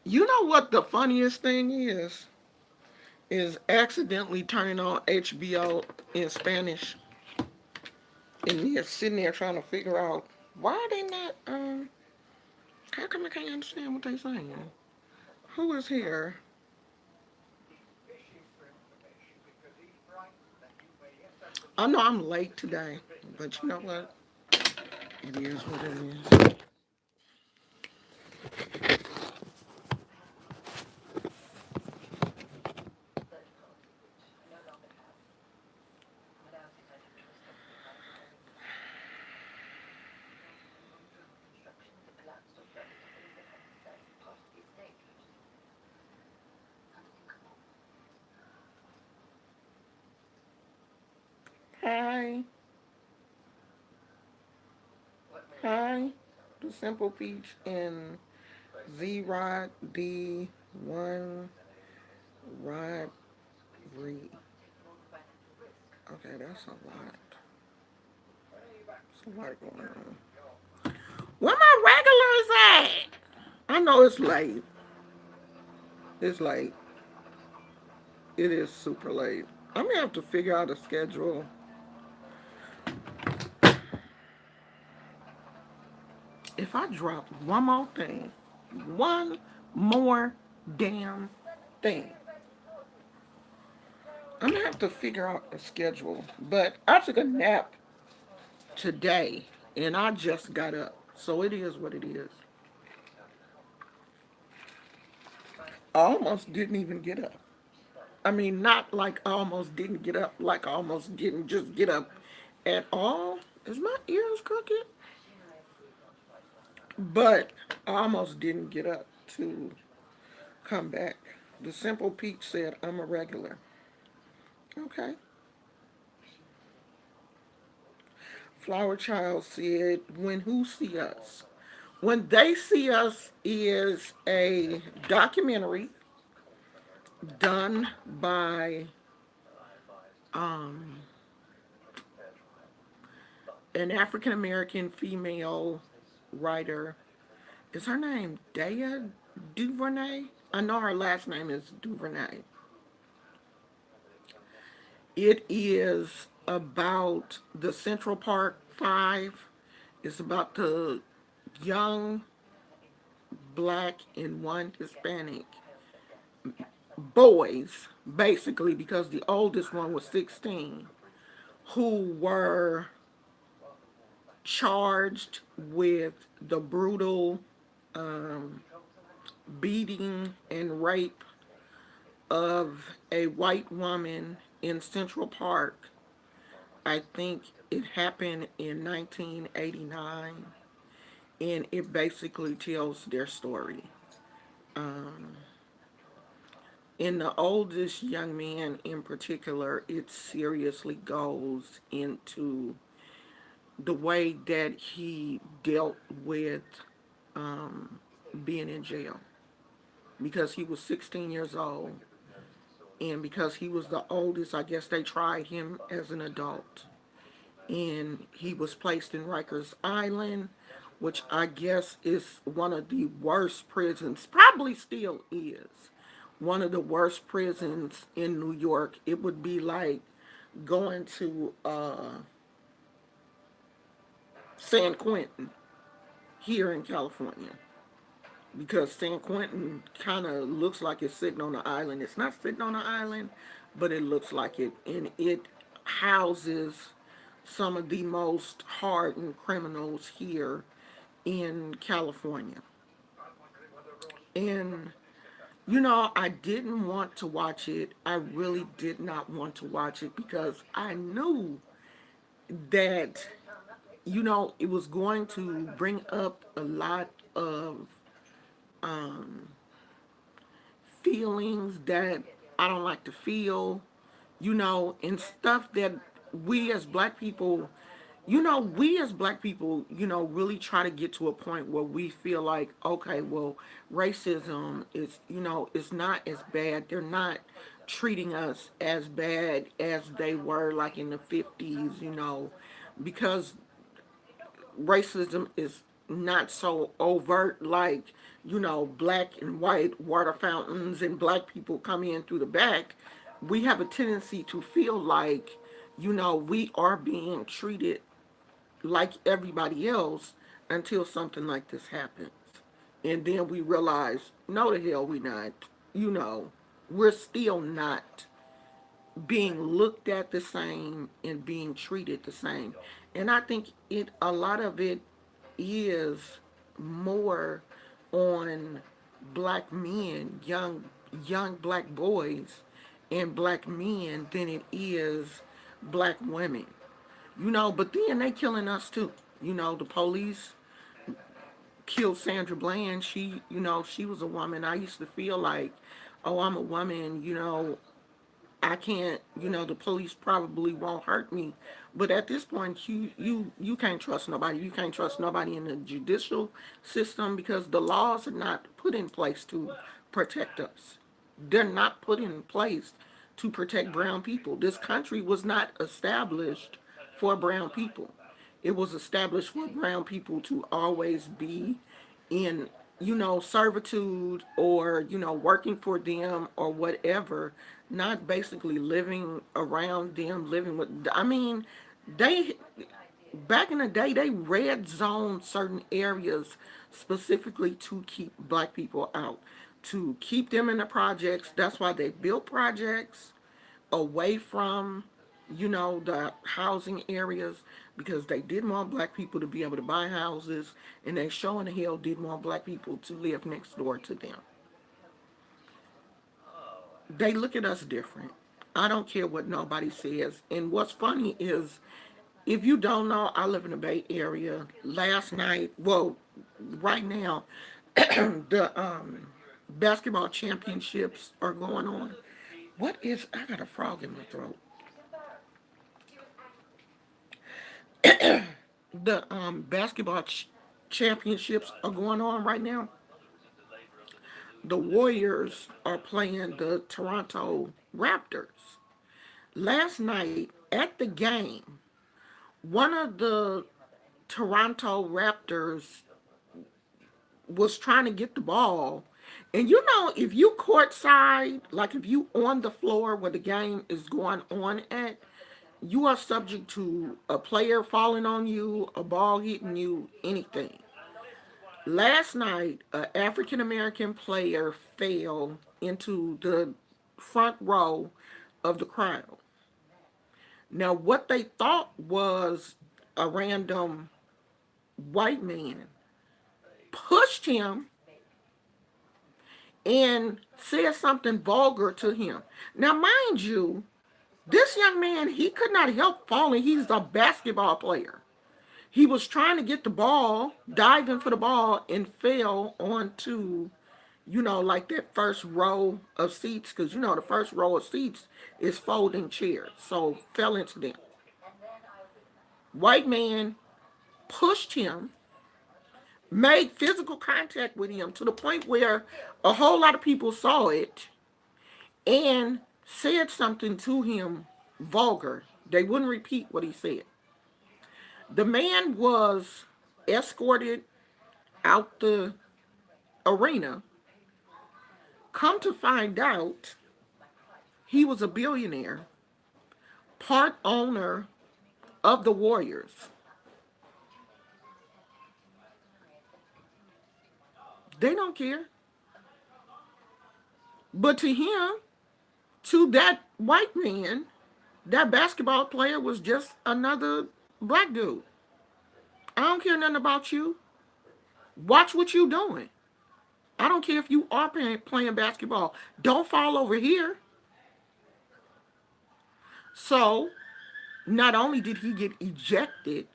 You know what the funniest thing is? Is accidentally turning on HBO in Spanish and they're sitting there trying to figure out why they not, how come I can't understand what they saying? Who is here? I know I'm late today, but you know what? It is what it is. Hi, hi. The Simple Peach and Z Rod D1 Rod Reed. Okay, that's a lot. There's a lot going on. Where my regulars at? I know it's late. It's late. It is super late. I'm gonna have to figure out a schedule. If I drop one more thing, one more damn thing, I'm gonna have to figure out a schedule. But I took a nap today and I just got up. So it is what it is. I almost didn't even get up. I mean, not like I almost didn't get up, like I almost didn't just get up at all. Is my ears crooked? But I almost didn't get up to come back. The Simple Peach said, I'm a regular. Okay. Flower Child said, when who see us? When they see us is a documentary done by um, an African American female writer. Is her name Daya Duvernay? I know her last name is Duvernay. It is about the Central Park Five. It's about the young black and one Hispanic boys, basically, because the oldest one was 16, who were charged with the brutal beating and rape of a white woman in Central Park. I think it happened in 1989, and it basically tells their story. In the oldest young man in particular, it seriously goes into the way that he dealt with being in jail because he was 16 years old. And because he was the oldest, I guess they tried him as an adult. And he was placed in Rikers Island, which I guess is one of the worst prisons, probably still is one of the worst prisons in New York. It would be like going to San Quentin here in California because San Quentin kind of looks like it's sitting on an island. It's not sitting on an island, but it looks like it, and it houses some of the most hardened criminals here in California. And I didn't want to watch it. I really did not want to watch it because I knew that it was going to bring up a lot of feelings that I don't like to feel, and stuff that we as black people, really try to get to a point where we feel like, okay, well, racism is, it's not as bad. They're not treating us as bad as they were like in the 50s, because racism is not so overt, like, black and white water fountains and black people come in through the back, we have a tendency to feel like, we are being treated like everybody else until something like this happens. And then we realize, no, the hell we not. You know, we're still not being looked at the same and being treated the same. And I think a lot of it is more on black men, young black boys and black men than it is black women. But then they killing us too. The police killed Sandra Bland. She was a woman. I used to feel like, oh, I'm a woman, I can't, the police probably won't hurt me. But at this point, you can't trust nobody. You can't trust nobody in the judicial system because the laws are not put in place to protect us. They're not put in place to protect brown people. This country was not established for brown people. It was established for brown people to always be in, servitude or, working for them or whatever, not basically living around them, living with, they, back in the day, they red zoned certain areas specifically to keep black people out, to keep them in the projects. That's why they built projects away from, the housing areas, because they didn't want black people to be able to buy houses, and they sure in the hell didn't want black people to live next door to them. They look at us different. I don't care what nobody says. And what's funny is, if you don't know, I live in the Bay Area. Last night, well, right now, the basketball championships are going on. I got a frog in my throat. The basketball championships are going on right now. The Warriors are playing the Toronto Raptors. Last night at the game, one of the Toronto Raptors was trying to get the ball. And if you courtside, like if you on the floor where the game is going on at, you are subject to a player falling on you, a ball hitting you, anything. Last night, an African American player fell into the front row of the crowd. Now, what they thought was a random white man pushed him and said something vulgar to him. Now, mind you, this young man, he could not help falling. He's a basketball player. He was trying to get the ball, diving for the ball, and fell onto, like that first row of seats, because, the first row of seats is folding chairs. So fell into them. White man pushed him, made physical contact with him to the point where a whole lot of people saw it and said something to him vulgar. They wouldn't repeat what he said. The man was escorted out the arena. Come to find out, he was a billionaire, part owner of the Warriors. They don't care. But to that white man, that basketball player was just another black dude. I don't care nothing about you. Watch what you doing. I don't care if you are playing basketball. Don't fall over here. So, not only did he get ejected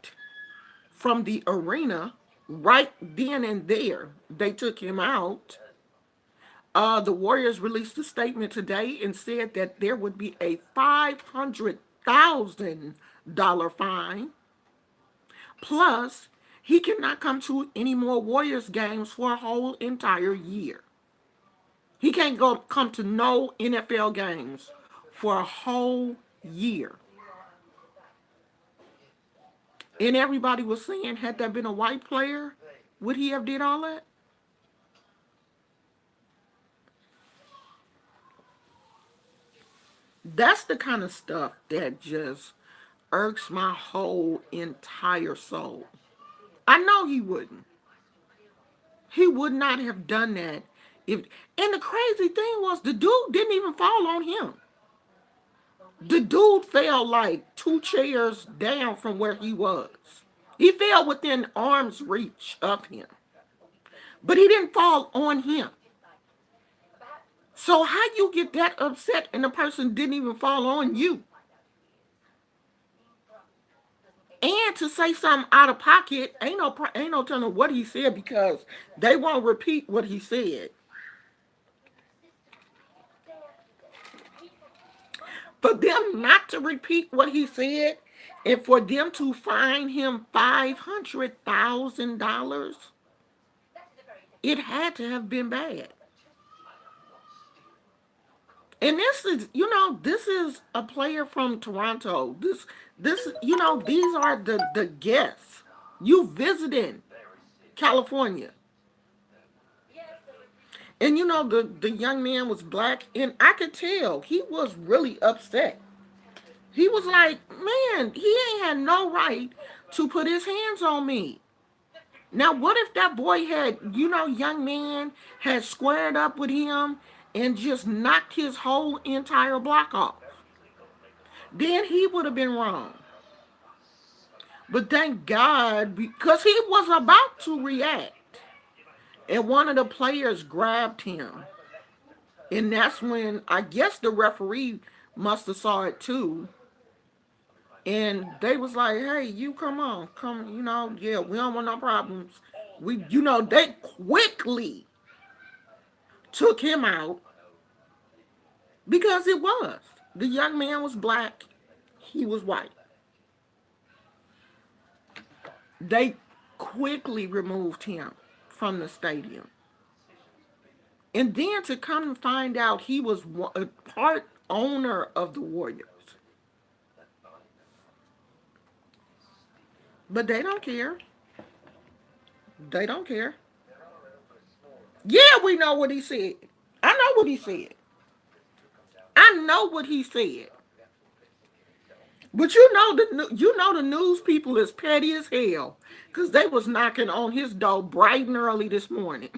from the arena right then and there, they took him out. The Warriors released a statement today and said that there would be a $500,000 fine. Plus, he cannot come to any more Warriors games for a whole entire year. He can't come to no NFL games for a whole year. And everybody was saying, had that been a white player, Would he have did all that? That's the kind of stuff that just irks my whole entire soul. I know he wouldn't. He would not have done that if. And the crazy thing was, the dude didn't even fall on him. The dude fell like 2 chairs down from where he was. He fell within arm's reach of him, but he didn't fall on him. So how you get that upset and the person didn't even fall on you? And to say something out of pocket, ain't no telling what he said because they won't repeat what he said. For them not to repeat what he said, and for them to fine him $500,000, it had to have been bad. And this is a player from Toronto. These are the guests. You visiting California. And the young man was black, and I could tell he was really upset. He was like, man, he ain't had no right to put his hands on me. Now, what if that boy had, young man had squared up with him and just knocked his whole entire block off? Then he would have been wrong. But thank God, because he was about to react, and one of the players grabbed him. And that's when I guess the referee must have saw it too. And they was like, hey, you come on, come, yeah, we don't want no problems. They quickly took him out because it was. The young man was black, he was white. They quickly removed him from the stadium. And then to come and find out he was a part owner of the Warriors. But they don't care. They don't care. Yeah, we know what he said. I know what he said. I know what he said. But the news people is petty as hell because they was knocking on his door bright and early this morning.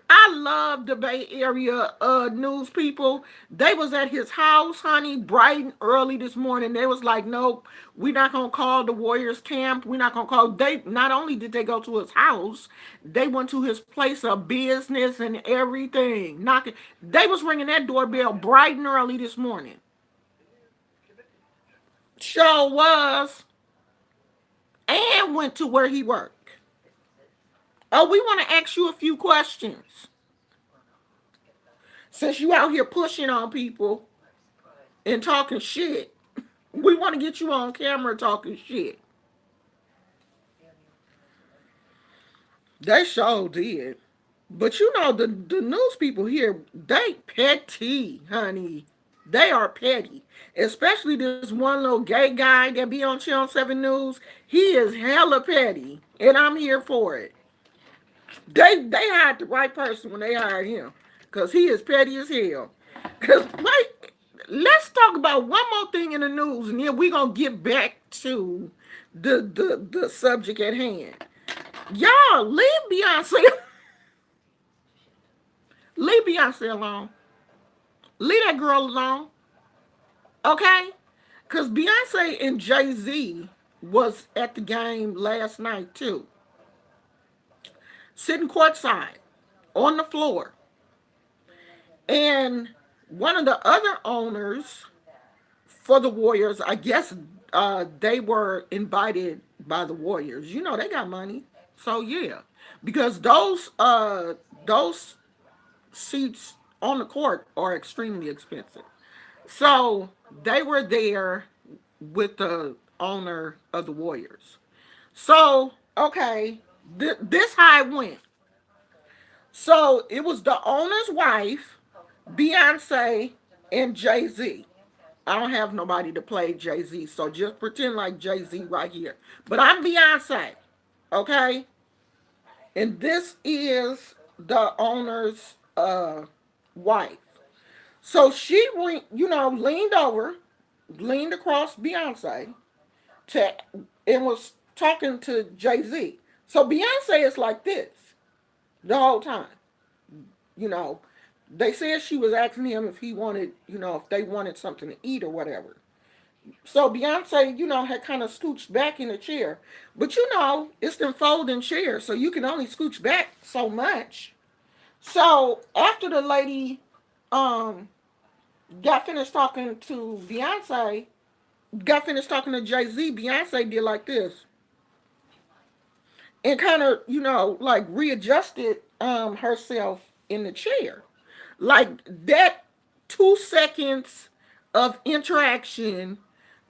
I love the Bay Area news people. They was at his house, honey, bright and early this morning. They was like, nope, we're not gonna call the Warriors camp. We're not gonna call. They not only did they go to his house, they went to his place of business and everything. Knocking. They was ringing that doorbell bright and early this morning. Sure was, and went to where he worked. Oh, we want to ask you a few questions. Since you out here pushing on people and talking shit, we want to get you on camera talking shit. They sure did. But the news people here, they petty, honey. They are petty. Especially this one little gay guy that be on Channel 7 News. He is hella petty. And I'm here for it. They hired the right person when they hired him. Because he is petty as hell. Because, wait, let's talk about one more thing in the news. And then we're going to get back to the subject at hand. Y'all, leave Beyonce. Leave Beyonce alone. Leave that girl alone. Okay? Because Beyonce and Jay-Z was at the game last night too. Sitting courtside on the floor. And one of the other owners for the Warriors, I guess they were invited by the Warriors. They got money. So yeah. Because those seats on the court are extremely expensive. So they were there with the owner of the Warriors. So, okay, this how it went. So it was the owner's wife, Beyonce, and Jay-Z. I don't have nobody to play Jay-Z, so just pretend like Jay-Z right here. But I'm Beyonce. Okay? And this is the owner's wife. So she went, leaned over, leaned across Beyonce to and was talking to Jay-Z. So Beyonce is like this the whole time. You know, they said she was asking him if he wanted, if they wanted something to eat or whatever. So Beyonce, had kind of scooched back in the chair. But it's them folding chairs, so you can only scooch back so much. So after the lady um got finished talking to Beyonce, got finished talking to Jay-Z, Beyonce did like this and kind of, like readjusted herself in the chair. Like that 2 seconds of interaction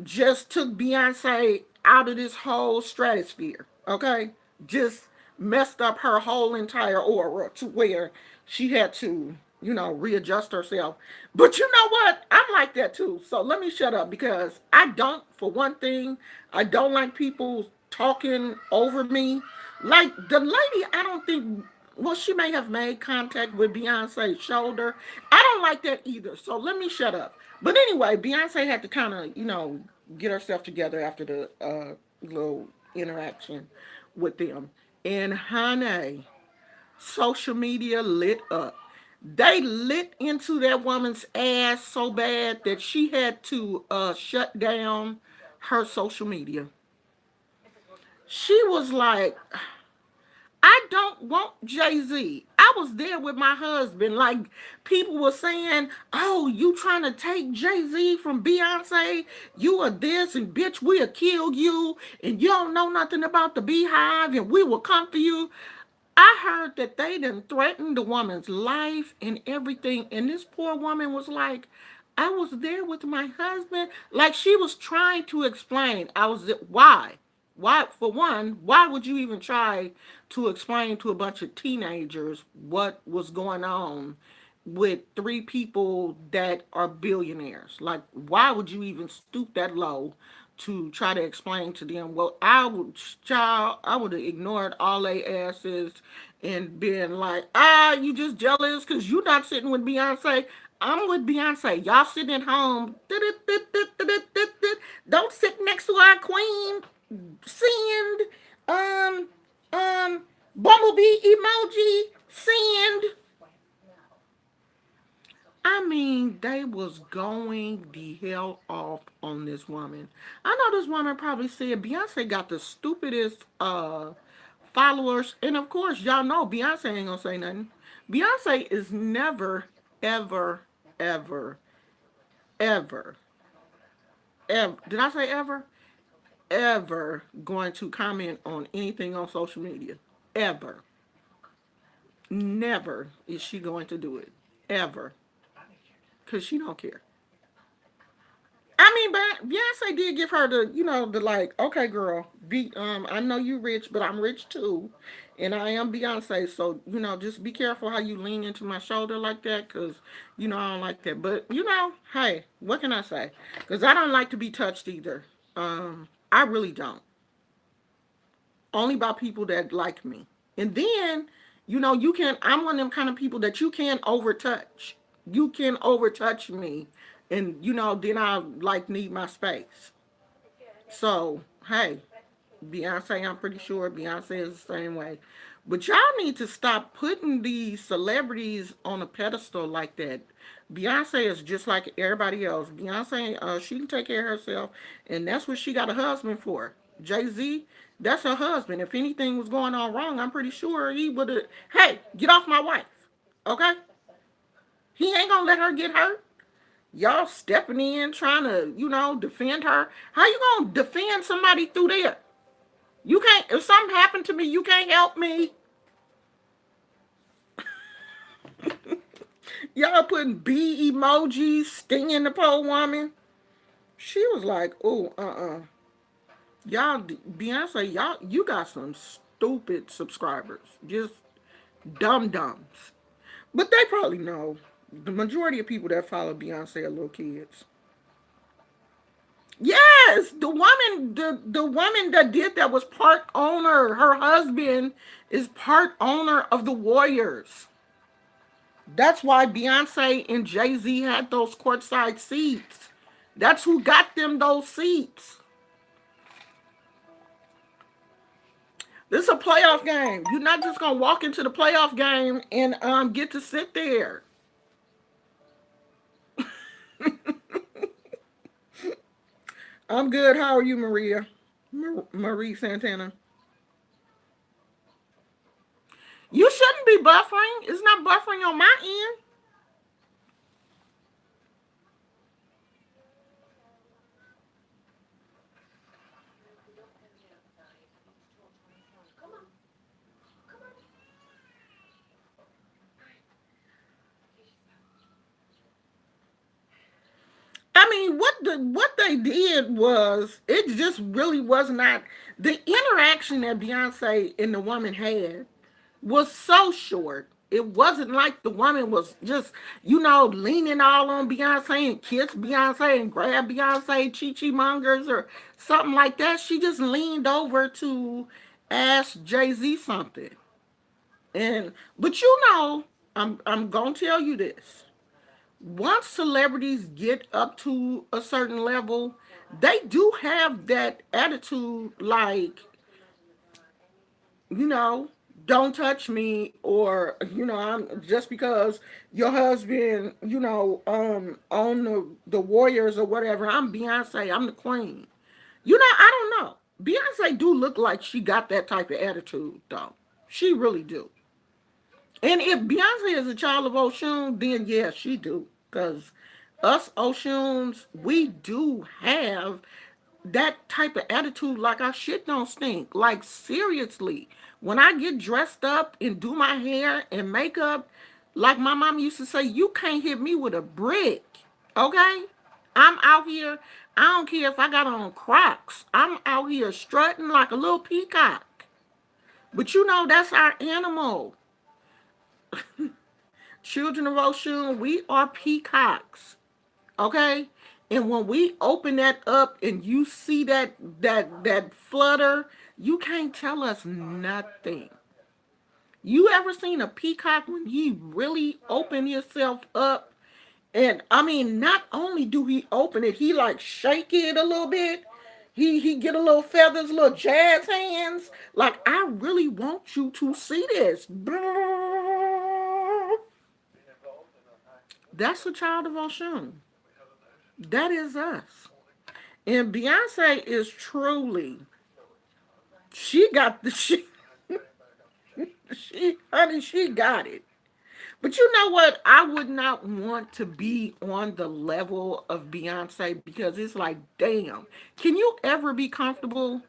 just took Beyonce out of this whole stratosphere. Okay? Just messed up her whole entire aura to where she had to, readjust herself. But you know what? I'm like that too. So let me shut up because I don't, for one thing, I don't like people talking over me. Like the lady, I don't think, well, she may have made contact with Beyonce's shoulder. I don't like that either. So let me shut up. But anyway, Beyonce had to kind of, get herself together after the little interaction with them. And honey, social media lit up. They lit into that woman's ass so bad that she had to shut down her social media. She was like, I don't want Jay-Z. I was there with my husband. Like, people were saying, oh, you trying to take Jay-Z from Beyonce? You are this, and bitch, we'll kill you. And you don't know nothing about the Beehive, and we will come for you. I heard that they done threatened the woman's life and everything. And this poor woman was like, I was there with my husband. Like she was trying to explain. Why? Why, for one, why would you even try to explain to a bunch of teenagers what was going on with three people that are billionaires? Like, why would you even stoop that low to try to explain to them? Well, I would have ignored all they asses and been like, you just jealous because you're not sitting with Beyonce. I'm with Beyonce. Y'all sitting at home. Don't sit next to our queen. Send um bumblebee emoji. Send. I mean, they was going the hell off on this woman. I know this woman probably said Beyonce got the stupidest followers, and of course, y'all know Beyonce ain't gonna say nothing. Beyonce is never, ever, ever, ever, ever. Did I say ever? Ever going to comment on anything on social media. Ever. Never is she going to do it. Ever. Because she don't care. I mean, but Beyonce did give her the, the like, okay, girl, I know you rich, but I'm rich too, and I am Beyonce, so just be careful how you lean into my shoulder like that, cause I don't like that. But hey, what can I say? Cause I don't like to be touched either. I really don't. Only by people that like me, and then you can. I'm one of them kind of people that you can't overtouch. You can overtouch me, and then I like need my space. So hey, Beyonce, I'm pretty sure Beyonce is the same way. But y'all need to stop putting these celebrities on a pedestal like that. Beyonce is just like everybody else. Beyonce, she can take care of herself, and that's what she got a husband for. Jay Z, that's her husband. If anything was going on wrong, I'm pretty sure he would have. Hey, get off my wife, okay? He ain't gonna let her get hurt. Y'all stepping in trying to, defend her. How you gonna defend somebody through there? You can't. If something happened to me, you can't help me. Y'all putting bee emojis, stinging the poor woman. She was like, "Oh, y'all, Beyonce, y'all, you got some stupid subscribers, just dumb dumbs." But they probably know. The majority of people that follow Beyonce are little kids. Yes, the woman that did that was part owner. Her husband is part owner of the Warriors. That's why Beyonce and Jay-Z had those courtside seats. That's who got them those seats. This is a playoff game. You're not just gonna walk into the playoff game and get to sit there. I'm good. How are you, Maria? Marie Santana. You shouldn't be buffering. It's not buffering on my end. I mean, what they did was it just really was not the interaction that Beyonce and the woman had was so short. It wasn't like the woman was just, leaning all on Beyonce and kiss Beyonce and grab Beyonce chi mongers or something like that. She just leaned over to ask Jay-Z something. And but I'm gonna tell you this. Once celebrities get up to a certain level, they do have that attitude like, you know, don't touch me, or I'm just because your husband, on the Warriors or whatever. I'm Beyonce, I'm the queen. I don't know. Beyonce do look like she got that type of attitude though. She really do. And if Beyonce is a child of Oshun, then yeah, she do. Cause us Oshuns, we do have that type of attitude. Like our shit don't stink. Like seriously, when I get dressed up and do my hair and makeup, like my mom used to say, you can't hit me with a brick. Okay, I'm out here. I don't care if I got on Crocs. I'm out here strutting like a little peacock. But that's our animal. Children of Oshun, we are peacocks. Okay? And when we open that up and you see that flutter, you can't tell us nothing. You ever seen a peacock when he really open himself up? And I mean, not only do he open it, he like shake it a little bit. He get a little feathers, little jazz hands. Like I really want you to see this. That's a child of Oshun. That is us. And Beyonce is truly, she got the she got it. But you know what? I would not want to be on the level of Beyonce because it's like, damn, can you ever be comfortable?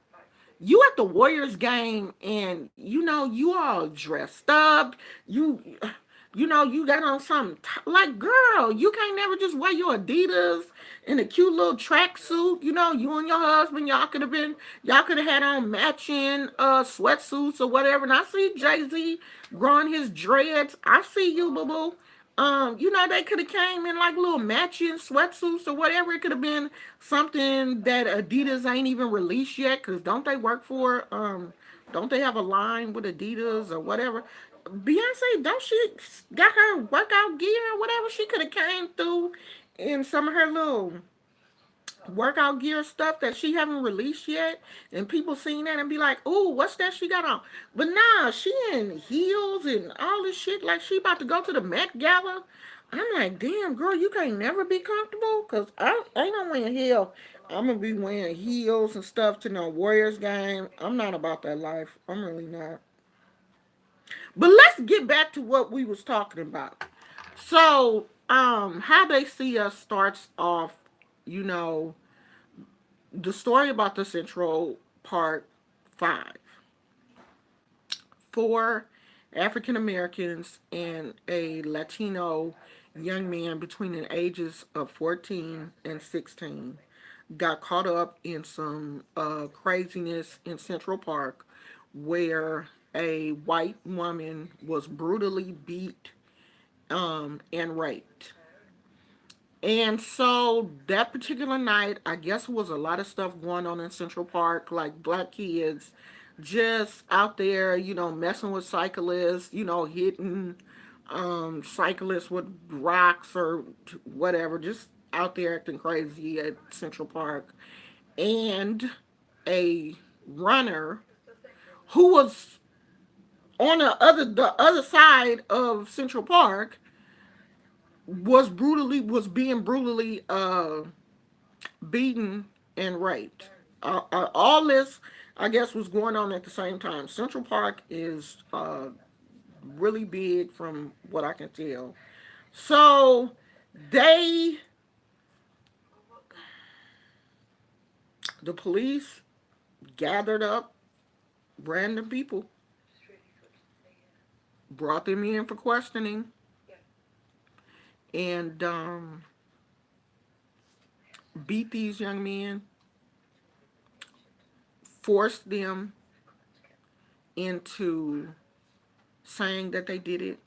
You at the Warriors game and you all dressed up. You got on something like, girl, you can't never just wear your Adidas in a cute little tracksuit. You and your husband, y'all could have had on matching sweatsuits or whatever. And I see Jay-Z growing his dreads. I see you, boo boo. They could have came in like little matching sweatsuits or whatever. It could have been something that Adidas ain't even released yet. Cause don't they have a line with Adidas or whatever? Beyonce, don't she got her workout gear or whatever? She could have came through in some of her little workout gear stuff that she haven't released yet, and people seen that and be like, "Ooh, what's that she got on?" But nah, she in heels and all this shit like she about to go to the Met Gala. I'm like, damn, girl, you can't never be comfortable, cause I ain't no way in hell I'm gonna be wearing heels and stuff to no Warriors game. I'm not about that life. I'm really not. But let's get back to what we was talking about. So, how they see us starts off, you know, the story about the Central Park Five. Four African Americans and a Latino young man between the ages of 14 and 16 got caught up in some craziness in Central Park where a white woman was brutally beat and raped. And so that particular night, I guess it was a lot of stuff going on in Central Park, like black kids just out there, messing with cyclists, hitting cyclists with rocks or whatever, just out there acting crazy at Central Park. And a runner who was on the other side of Central Park was being brutally beaten and raped. All this, I guess, was going on at the same time. Central Park is really big, from what I can tell. So they, the police, gathered up random people, brought them in for questioning, and beat these young men, forced them into saying that they did it,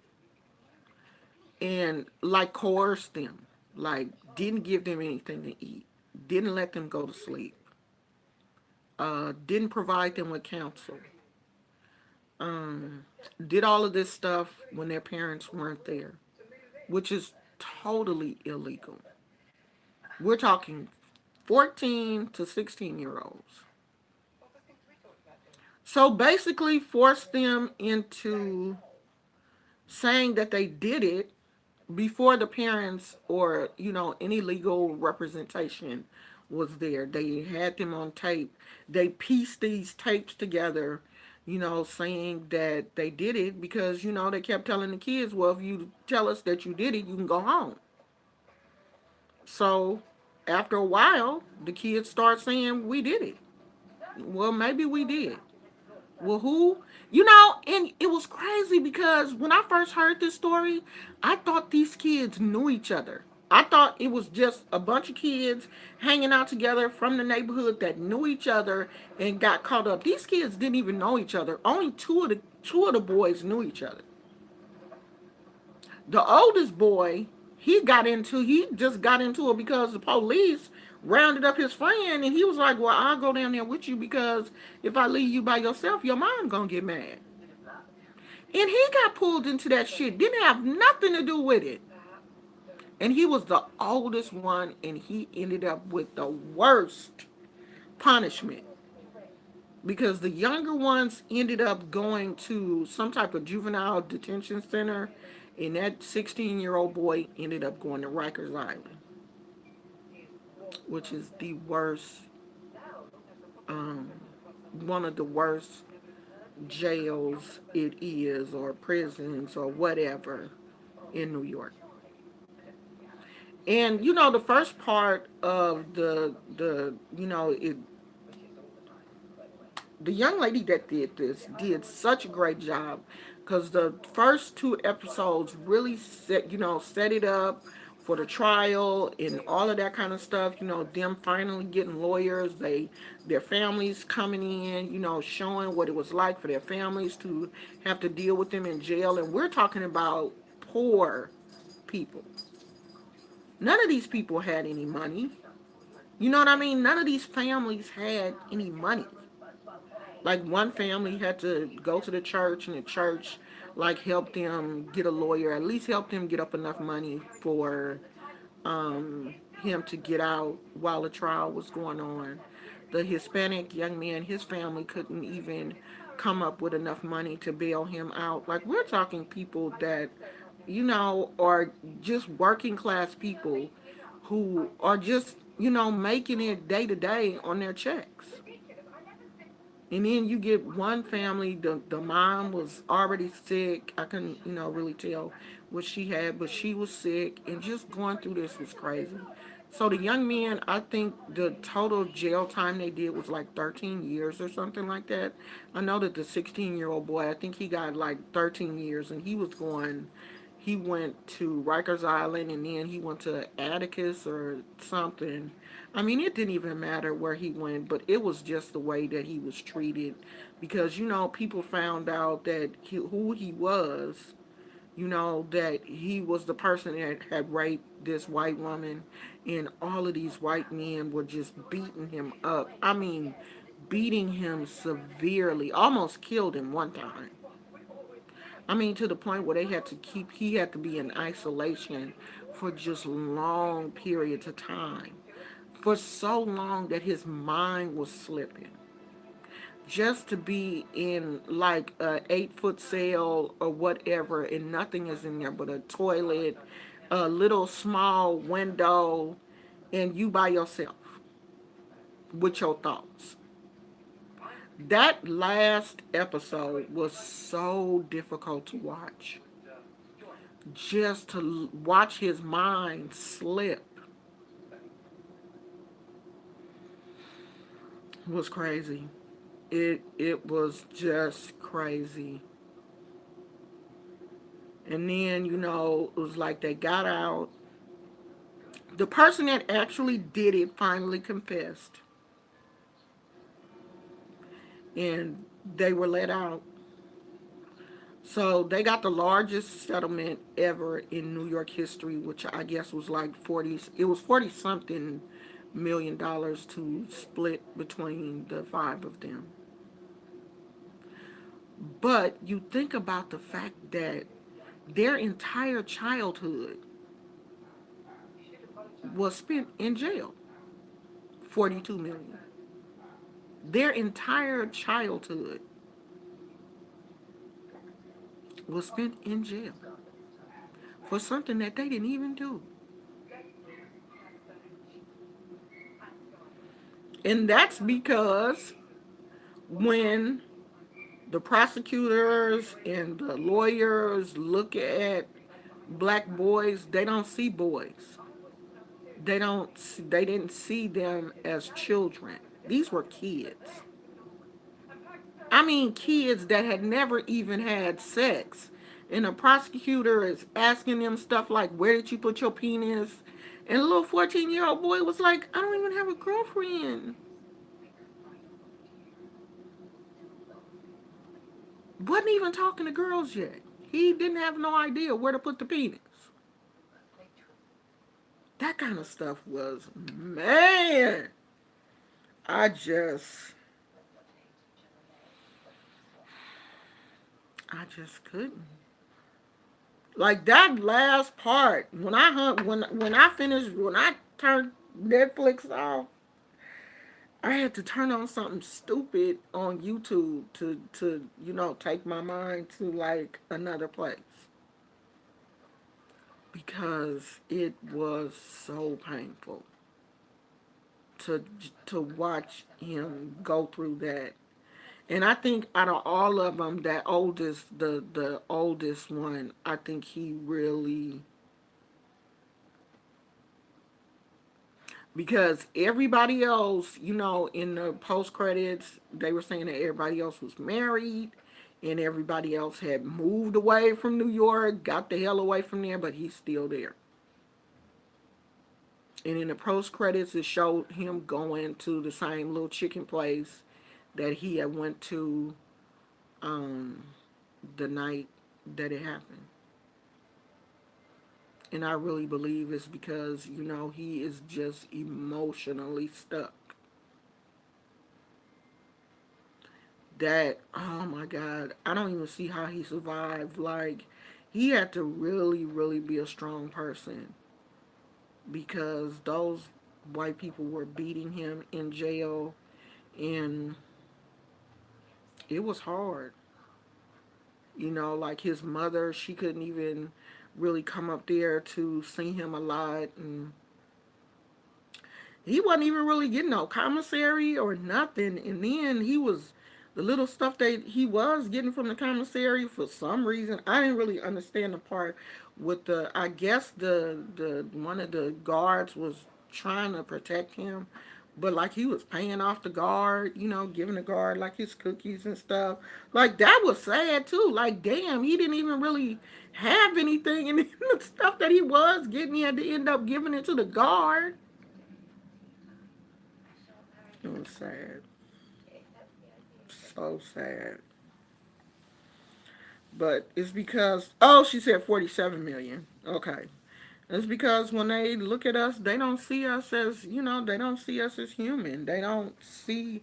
and like coerced them, like didn't give them anything to eat, didn't let them go to sleep, didn't provide them with counsel, did all of this stuff when their parents weren't there, which is totally illegal. We're talking 14 to 16-year olds. So basically forced them into saying that they did it before the parents or any legal representation was there. They had them on tape. They pieced these tapes together, saying that they did it because they kept telling the kids, well, if you tell us that you did it, you can go home. So after a while, the kids start saying we did it. Well, maybe we did. Well, who? And it was crazy because when I first heard this story, I thought these kids knew each other. I thought it was just a bunch of kids hanging out together from the neighborhood that knew each other and got caught up. These kids didn't even know each other. Only two of the boys knew each other. The oldest boy, he just got into it because the police rounded up his friend, and he was like, well, I'll go down there with you because if I leave you by yourself, your mom gonna get mad. And he got pulled into that shit. Didn't have nothing to do with it. And he was the oldest one, and he ended up with the worst punishment because the younger ones ended up going to some type of juvenile detention center, and that 16-year-old boy ended up going to Rikers Island, which is the worst, um, one of the worst jails it is, or prisons, or whatever, in New York. And the first part of the young lady that did this did such a great job because the first two episodes really set it up for the trial and all of that kind of stuff. Them finally getting lawyers, their families coming in, showing what it was like for their families to have to deal with them in jail. And we're talking about poor people. None of these people had any money. You know what I mean? None of these families had any money. Like one family had to go to the church, and the church like helped them get a lawyer, at least helped them get up enough money for him to get out while the trial was going on. The Hispanic young man, his family couldn't even come up with enough money to bail him out. Like we're talking people that are just working class people who are just making it day to day on their checks. And then you get one family, the mom was already sick. I couldn't, really tell what she had, but she was sick, and just going through this was crazy. So the young men, I think the total jail time they did was like 13 years or something like that. I know that the 16-year-old boy, I think he got like 13 years, and he went to Rikers Island, and then he went to Atticus or something. I mean, it didn't even matter where he went, but it was just the way that he was treated because, people found out that who he was, You know, that he was the person that had raped this white woman, and all of these white men were just beating him up. I mean, beating him severely, almost killed him one time. I mean, to the point where he had to be in isolation for just long periods of time. For so long that his mind was slipping. Just to be in like a 8-foot cell or whatever, and nothing is in there but a toilet, a little small window, and you by yourself with your thoughts. That last episode was so difficult to watch. Just to watch his mind slip was crazy. It was just crazy. And then, you know, it was like they got out. The person that actually did it finally confessed. And they were let out. So they got the largest settlement ever in New York history, which I guess was like 40, it was 40 something $1 million to split between the five of them. But you think about the fact that their entire childhood was spent in jail. 42 million. Their entire childhood was spent in jail for something that they didn't even do. And that's because when the prosecutors and the lawyers look at black boys, they don't see boys. They didn't see them as children. These were kids. I mean, kids that had never even had sex. And the prosecutor is asking them stuff like, where did you put your penis? And a little 14-year-old boy was like, I don't even have a girlfriend. Wasn't even talking to girls yet. He didn't have no idea where to put the penis. That kind of stuff was, man, I just, I just couldn't. Like that last part, when I finished, when I turned Netflix off, I had to turn on something stupid on YouTube to you know, take my mind to like another place because it was so painful to to watch him go through that. And I think out of all of them, the oldest one, I think he really, because everybody else, you know, in the post credits, they were saying that everybody else was married and everybody else had moved away from New York, got the hell away from there, but he's still there. And in the post credits, it showed him going to the same little chicken place that he had went to um, the night that it happened. And I really believe it's because, you know, he is just emotionally stuck. That, oh my God, I don't even see how he survived. Like, he had to really, really be a strong person because those white people were beating him in jail, and it was hard. You know, like his mother, she couldn't even really come up there to see him a lot, and he wasn't even really getting no commissary or nothing. And then he was, the little stuff that he was getting from the commissary, for some reason I didn't really understand the part with the, I guess the one of the guards was trying to protect him, but like he was paying off the guard, you know, giving the guard like his cookies and stuff. Like that was sad too. Like damn, he didn't even really have anything, and the stuff that he was getting, he had to end up giving it to the guard. It was sad. So sad. But it's because, oh, she said 47 million. Okay. It's because when they look at us, they don't see us as, they don't see us as human. They don't see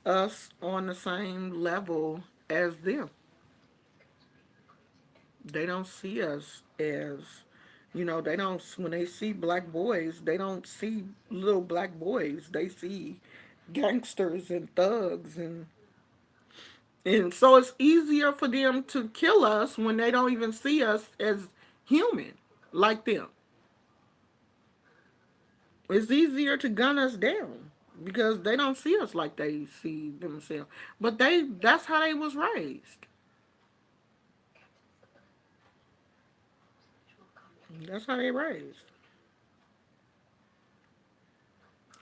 us on the same level as them. They don't see us as, they don't, when they see black boys, they don't see little black boys. They see gangsters and thugs, and so it's easier for them to kill us when they don't even see us as human like them. It's easier to gun us down because they don't see us like they see themselves. But that's how they was raised. That's how they raised.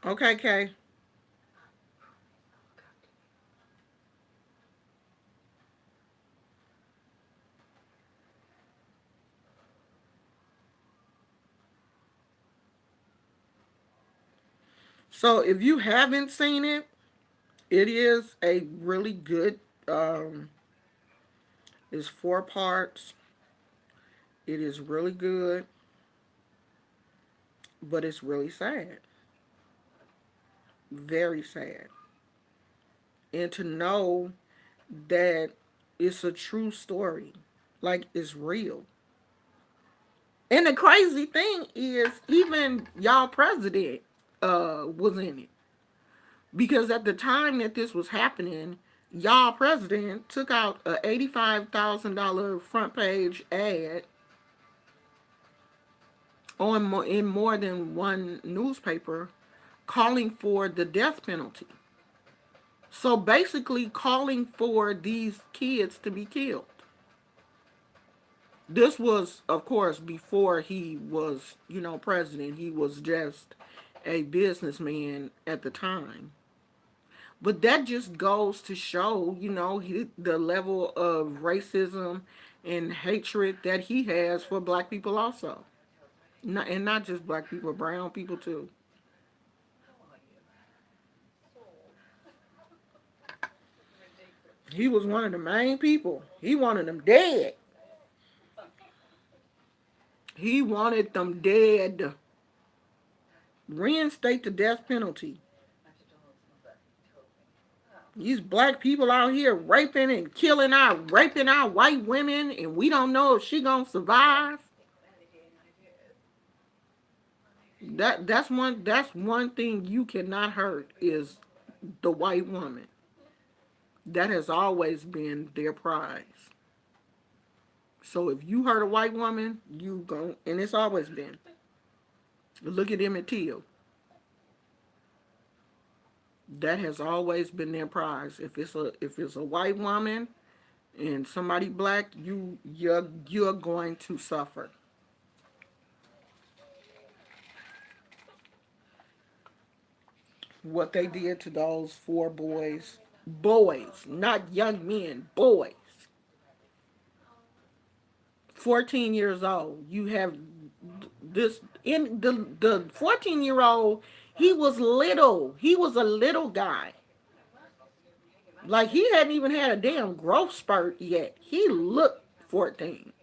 Okay, Kay. So if you haven't seen it, it is a really good. It's 4 parts. It is really good, but it's really sad. Very sad. And to know that it's a true story, like it's real. And the crazy thing is, even y'all president was in it, because at the time that this was happening, y'all president took out a $85,000 front page ad in more than one newspaper, calling for the death penalty. So basically, calling for these kids to be killed. This was, of course, before he was, president. He was just a businessman at the time. But that just goes to show, the level of racism and hatred that he has for black people also. And not just black people, brown people too. He was one of the main people. He wanted them dead. He wanted them dead. Reinstate the death penalty. These black people out here raping and raping our white women, and we don't know if she gonna survive. That's one thing you cannot hurt is the white woman. That has always been their prize. So if you hurt a white woman, you go, and it's always been. Look at Emmett Till. That has always been their prize. If it's a white woman and somebody black, you're going to suffer. What they did to those 4 boys, not young men, boys, 14 years old. You have this in the 14-year-old. He was little. He was a little guy. Like he hadn't even had a damn growth spurt yet. He looked 14.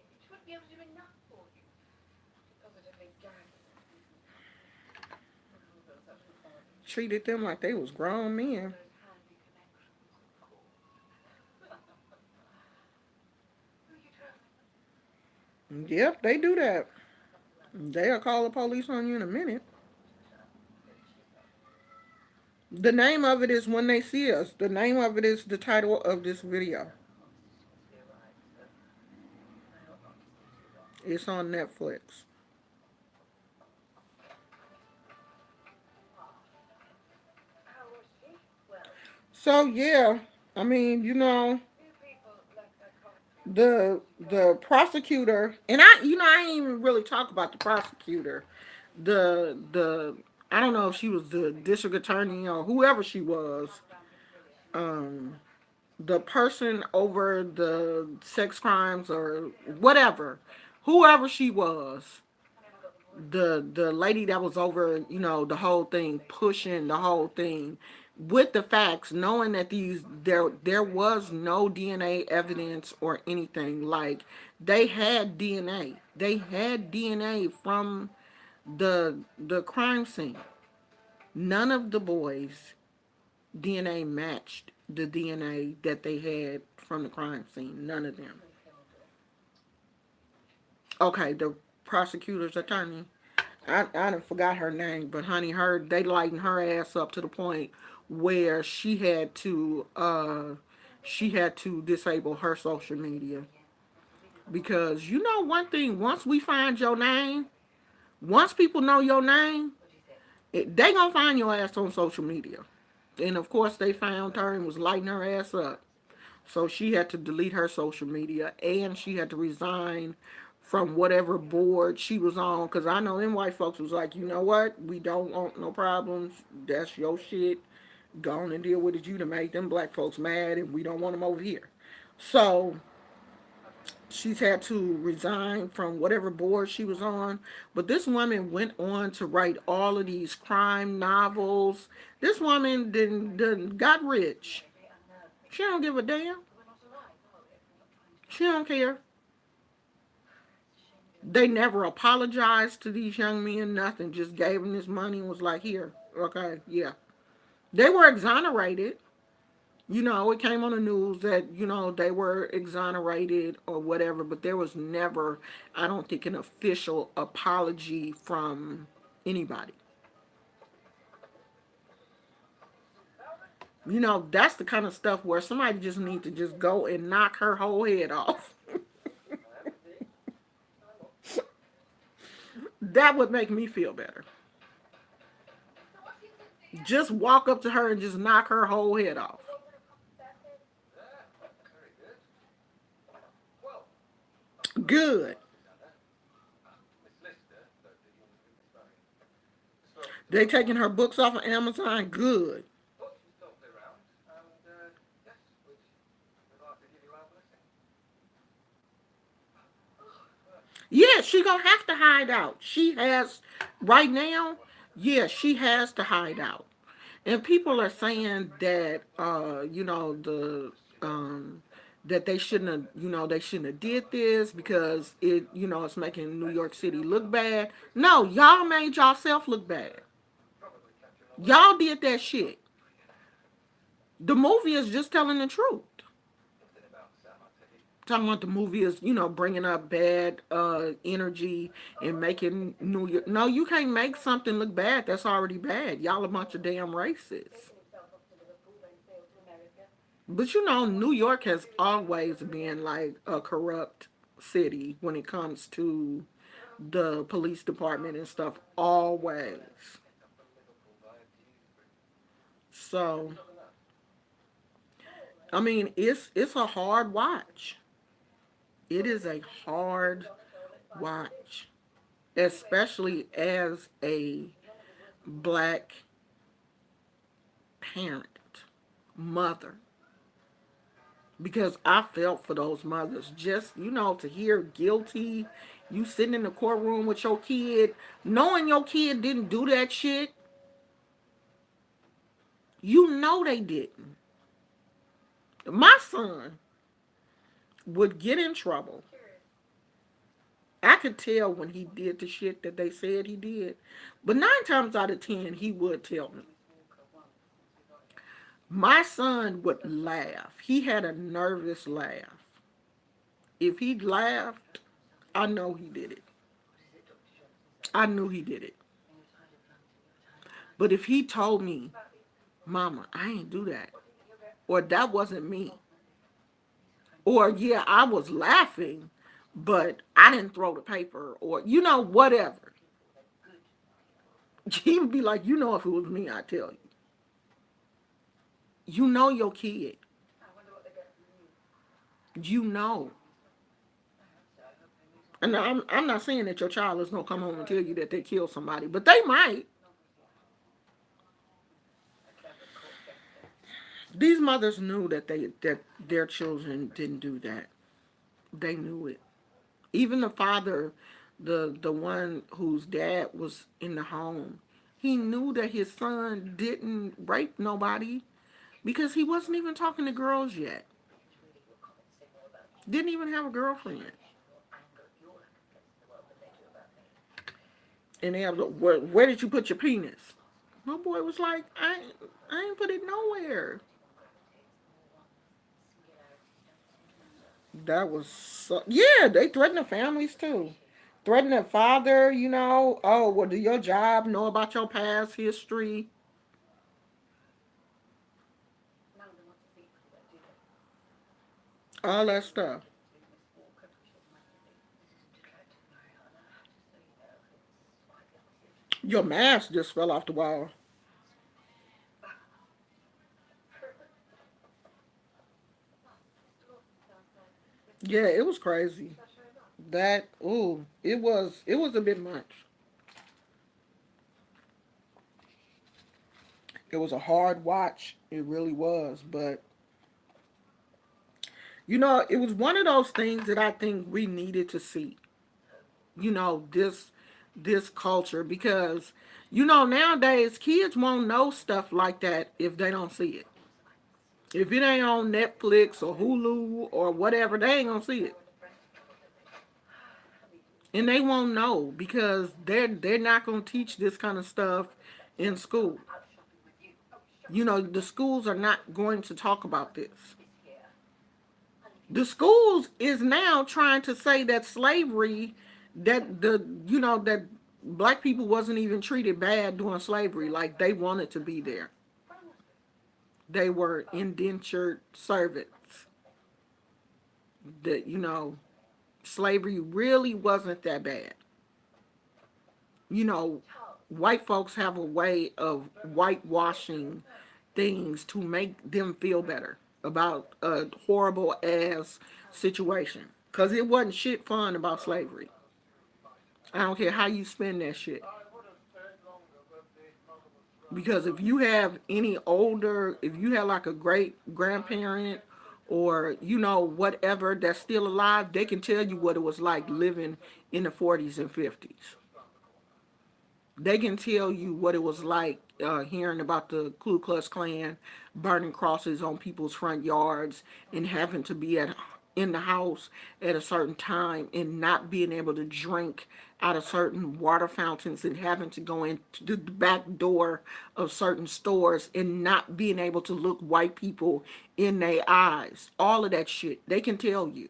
Treated them like they was grown men. Yep, they do that. They'll call the police on you in a minute. The name of it is When They See Us. The name of it is the title of this video. It's on Netflix. So yeah, I mean, the prosecutor, and I ain't even really talk about the prosecutor. The I don't know if she was the district attorney or whoever she was. Um, the person over the sex crimes or whatever, whoever she was, the lady that was over, the whole thing, pushing the whole thing, with the facts, knowing that there was no DNA evidence or anything. Like, they had DNA. They had DNA from the crime scene. None of the boys' DNA matched the DNA that they had from the crime scene. None of them. Okay, the prosecutor's attorney. I done forgot her name, but honey, they lightened her ass up to the point where she had to disable her social media, because you know one thing, once we find your name, once people know your name, they gonna find your ass on social media. And of course they found her and was lighting her ass up. So she had to delete her social media, and she had to resign from whatever board she was on. Because I know them white folks was like, you know what? We don't want no problems. That's your shit. Go on and deal with it. You to make them black folks mad, and we don't want them over here. So she's had to resign from whatever board she was on. But this woman went on to write all of these crime novels. This woman didn't got rich. She don't give a damn. She don't care. They never apologized to these young men, nothing. Just gave them this money and was like, here, okay, yeah. They were exonerated. You know, it came on the news that, you know, they were exonerated or whatever, but there was never, I don't think, an official apology from anybody. You know, that's the kind of stuff where somebody just needs to just go and knock her whole head off. That would make me feel better. Just walk up to her and just knock her whole head off. Good. They taking her books off of Amazon. Good. Yeah, she gonna have to hide out. She has right now. Yeah, she has to hide out. And people are saying that um that they shouldn't have, they shouldn't have did this because it's making New York City look bad. No, y'all made yourself look bad. Y'all did that shit. The movie is just telling the truth. Talking about the movie is, bringing up bad energy and making New York. No, you can't make something look bad that's already bad. Y'all a bunch of damn racists. But New York has always been like a corrupt city when it comes to the police department and stuff. Always. So, I mean, it's a hard watch. It is a hard watch, especially as a black parent, mother, because I felt for those mothers. Just, to hear guilty, you sitting in the courtroom with your kid, knowing your kid didn't do that shit. You know they didn't. My son would get in trouble. I could tell when he did the shit that they said he did. But 9 times out of 10, he would tell me. My son would laugh. He had a nervous laugh. If he laughed, I know he did it. I knew he did it. But if he told me, Mama, I ain't do that, or that wasn't me, or yeah, I was laughing, but I didn't throw the paper, or whatever. He would be like, if it was me, I'd tell you. You know your kid. You know. And I'm not saying that your child is gonna come home and tell you that they killed somebody, but they might. These mothers knew that their children didn't do that. They knew it. Even the father, the one whose dad was in the home, he knew that his son didn't rape nobody because he wasn't even talking to girls yet. Didn't even have a girlfriend. And they have, where did you put your penis? My boy was like, I ain't put it nowhere. That was so, yeah, they threaten the families too. Threaten the father, you know, oh, well, do your job know about your past history? All that stuff. Your mask just fell off the wall. Yeah, it was crazy. That, ooh, it was a bit much. It was a hard watch. It really was. But you know, it was one of those things that I think we needed to see. You know, this culture because you know nowadays kids won't know stuff like that if they don't see it. If it ain't on Netflix or Hulu or whatever, they ain't gonna see it. And they won't know because they're not gonna teach this kind of stuff in school. You know, the schools are not going to talk about this. The schools is now trying to say that slavery, that the you know that black people wasn't even treated bad during slavery, like they wanted to be there. They were indentured servants. That you know, slavery really wasn't that bad. You know, white folks have a way of whitewashing things to make them feel better about a horrible ass situation. Cause it wasn't shit fun about slavery. I don't care how you spend that shit. Because if you have any older, if you have like a great grandparent or you know whatever that's still alive, they can tell you what it was like living in the 40s and 50s. They can tell you what it was like hearing about the Ku Klux Klan burning crosses on people's front yards and having to be at in the house at a certain time and not being able to drink out of certain water fountains and having to go into the back door of certain stores and not being able to look white people in their eyes. All of that shit. They can tell you.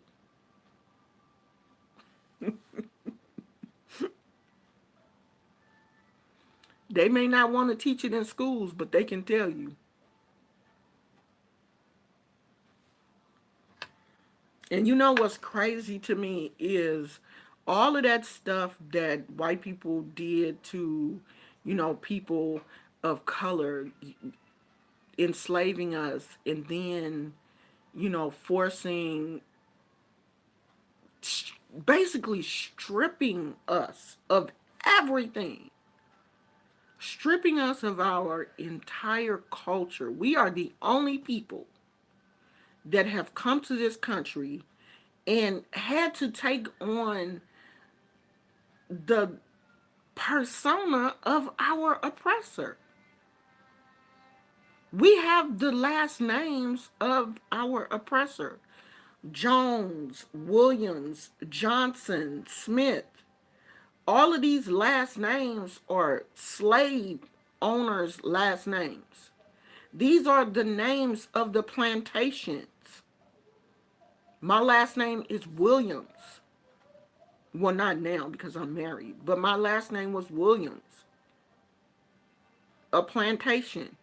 They may not want to teach it in schools, but they can tell you. And you know what's crazy to me is all of that stuff that white people did to, you know, people of color, enslaving us, and then, you know, forcing, basically stripping us of everything, stripping us of our entire culture. We are the only people that have come to this country and had to take on the persona of our oppressor. We have the last names of our oppressor: Jones, Williams, Johnson, Smith. All of these last names are slave owners' last names. These are the names of the plantations. My last name is Williams. Well, not now because I'm married, but my last name was Williams. A plantation.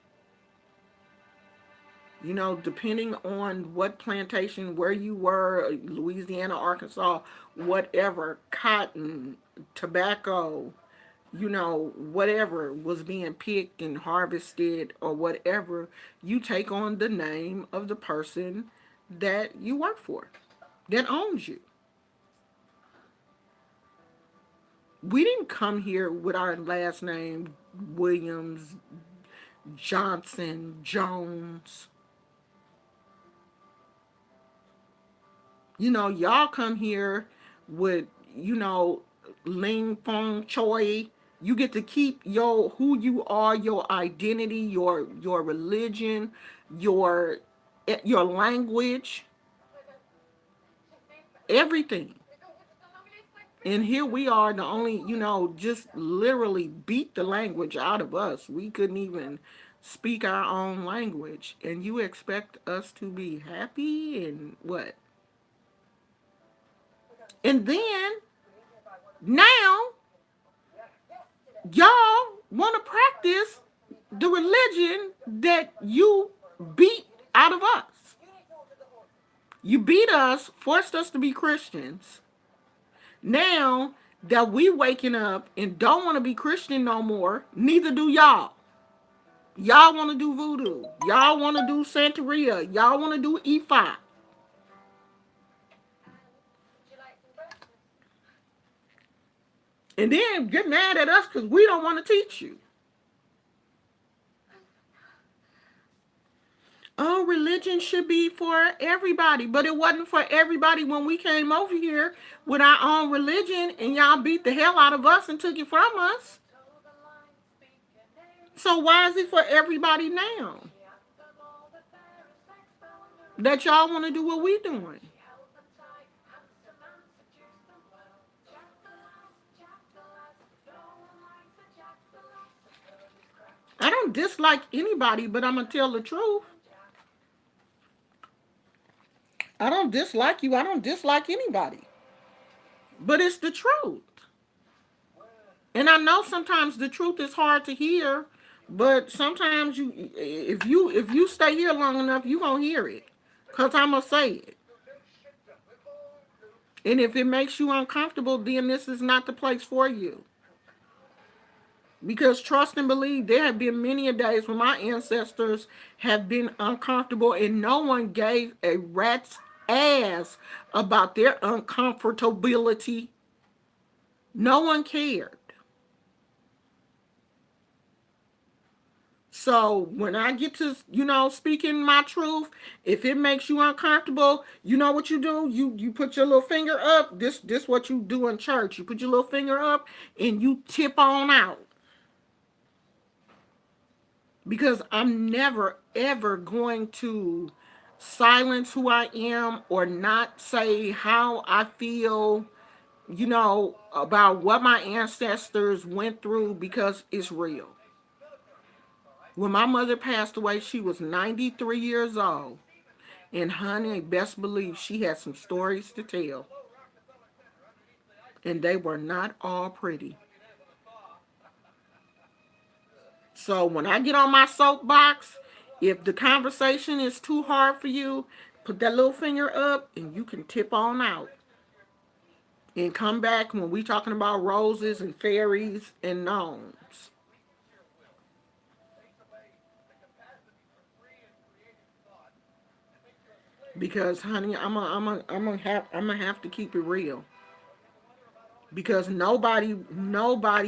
You know, depending on what plantation, where you were, Louisiana, Arkansas, whatever, cotton, tobacco, you know, whatever was being picked and harvested or whatever, you take on the name of the person that you work for, that owns you. We didn't come here with our last name, Williams, Johnson, Jones. You know, y'all come here with, you know, Ling Fong Choi, You get to keep your who you are, your identity, your religion, your your language, everything. And here we are, the only, just literally beat the language out of us. We couldn't even speak our own language. And you expect us to be happy and what? And then now y'all want to practice the religion that you beat out of us. You beat us, forced us to be Christians. Now that we waking up and don't want to be Christian no more, neither do y'all. Y'all want to do voodoo. Y'all want to do Santeria. Y'all want to do Ifa. And then get mad at us because we don't want to teach you. Oh, religion should be for everybody, but it wasn't for everybody when we came over here with our own religion and y'all beat the hell out of us and took it from us. So why is it for everybody now? That y'all want to do what we doing? I don't dislike anybody, but I'm gonna tell the truth. I don't dislike you. I don't dislike anybody. But it's the truth. And I know sometimes the truth is hard to hear, but sometimes if you stay here long enough, you gonna hear it. Cause I'm gonna say it. And if it makes you uncomfortable, then this is not the place for you. Because trust and believe, there have been many a days when my ancestors have been uncomfortable and no one gave a rat's ass about their uncomfortability. No one cared. So when I get to, speaking my truth, if it makes you uncomfortable, you know what you do? You put your little finger up. This what you do in church. You put your little finger up and you tip on out. Because I'm never ever going to silence who I am or not say how I feel, about what my ancestors went through because it's real. When my mother passed away, she was 93 years old. And honey, best believe she had some stories to tell. And they were not all pretty. So when I get on my soapbox, if the conversation is too hard for you, put that little finger up and you can tip on out. And come back when we talking about roses and fairies and gnomes. Because honey, I'm gonna have to keep it real. Because nobody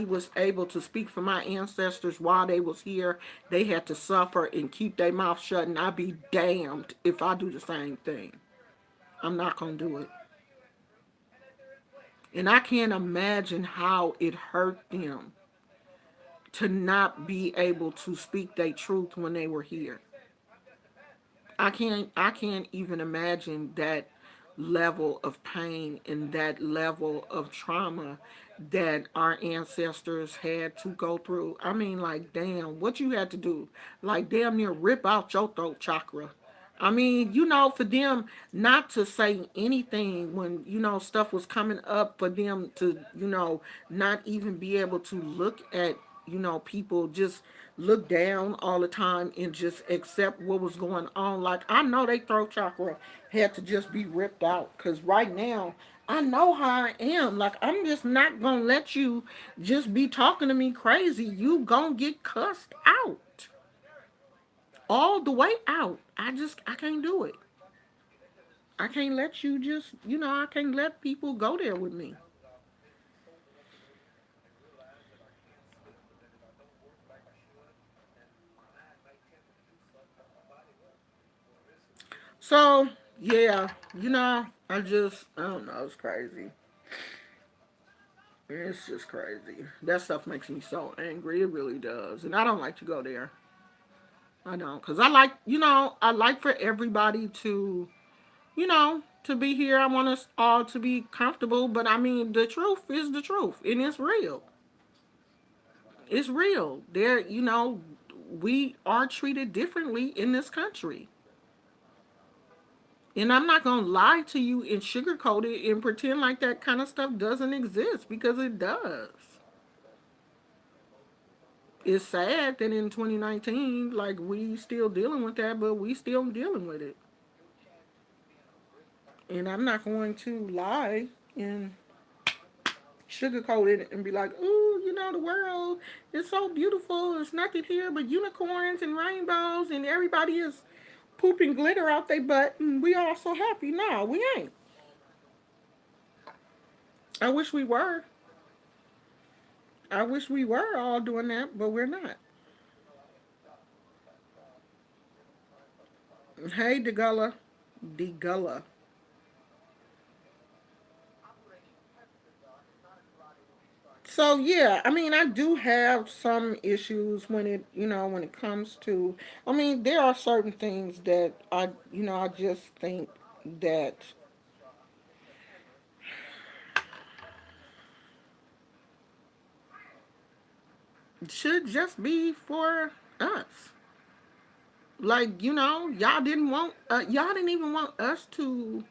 was able to speak for my ancestors while they was here. They had to suffer and keep their mouth shut, and I'd be damned if I do the same thing. I'm not gonna do it. And I can't imagine how it hurt them to not be able to speak their truth when they were here. I can't even imagine that level of pain and that level of trauma that our ancestors had to go through. I mean, like, damn, what you had to do, like, damn near rip out your throat chakra. I mean, for them not to say anything when, stuff was coming up, for them to, not even be able to look at, people, just look down all the time and just accept what was going on. Like, I know they throat chakra had to just be ripped out because right now, I know how I am. Like, I'm just not going to let you just be talking to me crazy. You going to get cussed out all the way out. I can't do it. I can't let you just, I can't let people go there with me. So, yeah, I don't know, it's crazy. It's just crazy. That stuff makes me so angry. It really does. And I don't like to go there. I don't. Because I like, I like for everybody to, to be here. I want us all to be comfortable. But I mean, the truth is the truth. And it's real. It's real. We are treated differently in this country. And I'm not going to lie to you and sugarcoat it and pretend like that kind of stuff doesn't exist because it does. It's sad that in 2019, like, we still dealing with that, but we still dealing with it. And I'm not going to lie and sugarcoat it and be like, ooh, the world is so beautiful. It's nothing here but unicorns and rainbows, and everybody is pooping glitter out their butt, and we all so happy. No, we ain't. I wish we were. I wish we were all doing that, but we're not. Hey, DeGulla. DeGulla. So yeah, I mean, I do have some issues when it comes to. I mean, there are certain things that I just think that should just be for us. Like, y'all didn't even want us to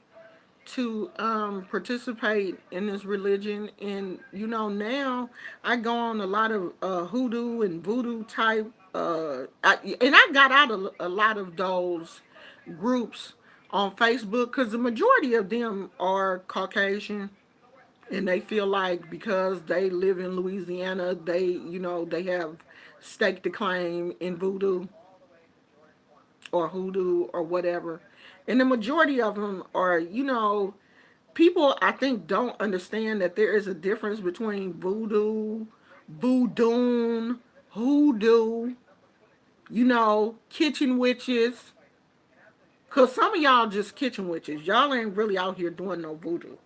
participate in this religion. And now I go on a lot of hoodoo and voodoo type and I got out a lot of those groups on Facebook because the majority of them are Caucasian, and they feel like because they live in Louisiana, they have staked a claim in voodoo or hoodoo or whatever. And the majority of them are, people I think don't understand that there is a difference between voodoo, hoodoo, kitchen witches. Cause some of y'all just kitchen witches. Y'all ain't really out here doing no voodoo.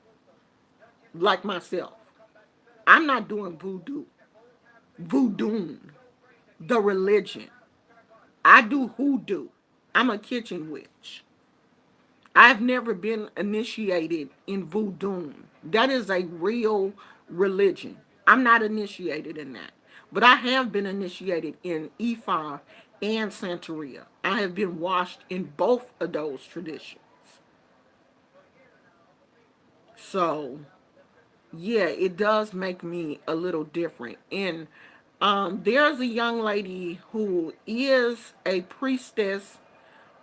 Like myself. I'm not doing voodoo. Voodoo. The religion. I do hoodoo. I'm a kitchen witch. I've never been initiated in voodoo. That is a real religion. I'm not initiated in that. But I have been initiated in Ifa and Santeria. I have been washed in both of those traditions. So, yeah, it does make me a little different. And there's a young lady who is a priestess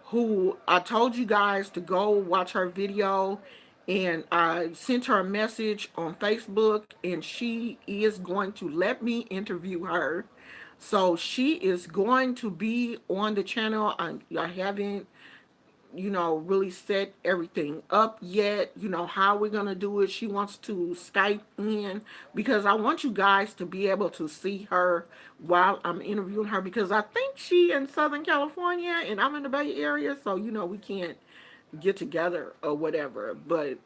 who I told you guys to go watch her video, and I sent her a message on Facebook, and she is going to let me interview her. So she is going to be on the channel. I haven't really set everything up yet, how we're going to do it. She wants to Skype in because I want you guys to be able to see her while I'm interviewing her, because I think she in Southern California and I'm in the Bay Area, so we can't get together or whatever. But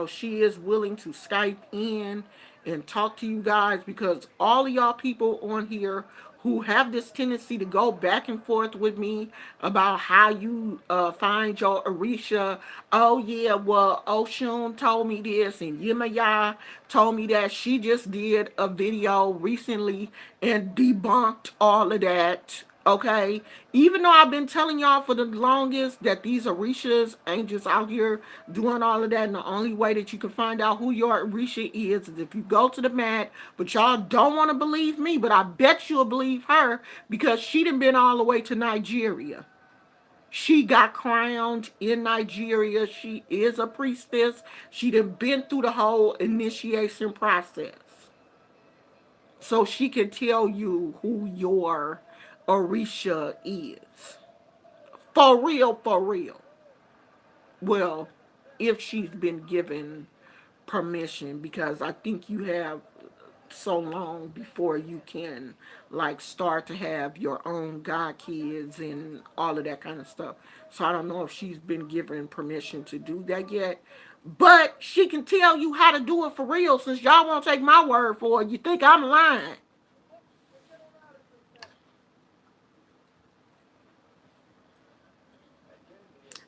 she is willing to Skype in and talk to you guys, because all of y'all people on here who have this tendency to go back and forth with me about how you find your Orisha. Oh yeah, well Oshun told me this and Yemaya told me that. She just did a video recently and debunked all of that. Okay, even though I've been telling y'all for the longest that these Orishas ain't just out here doing all of that, and the only way that you can find out who your Orisha is if you go to the mat. But y'all don't want to believe me, but I bet you'll believe her because she done been all the way to Nigeria. She got crowned in Nigeria. She is a priestess. She done been through the whole initiation process. So she can tell you who your Orisha is. For real, for real. Well, if she's been given permission, because I think you have so long before you can like start to have your own god kids and all of that kind of stuff. So I don't know if she's been given permission to do that yet, But she can tell you how to do it for real. Since y'all won't take my word for it, you think I'm lying.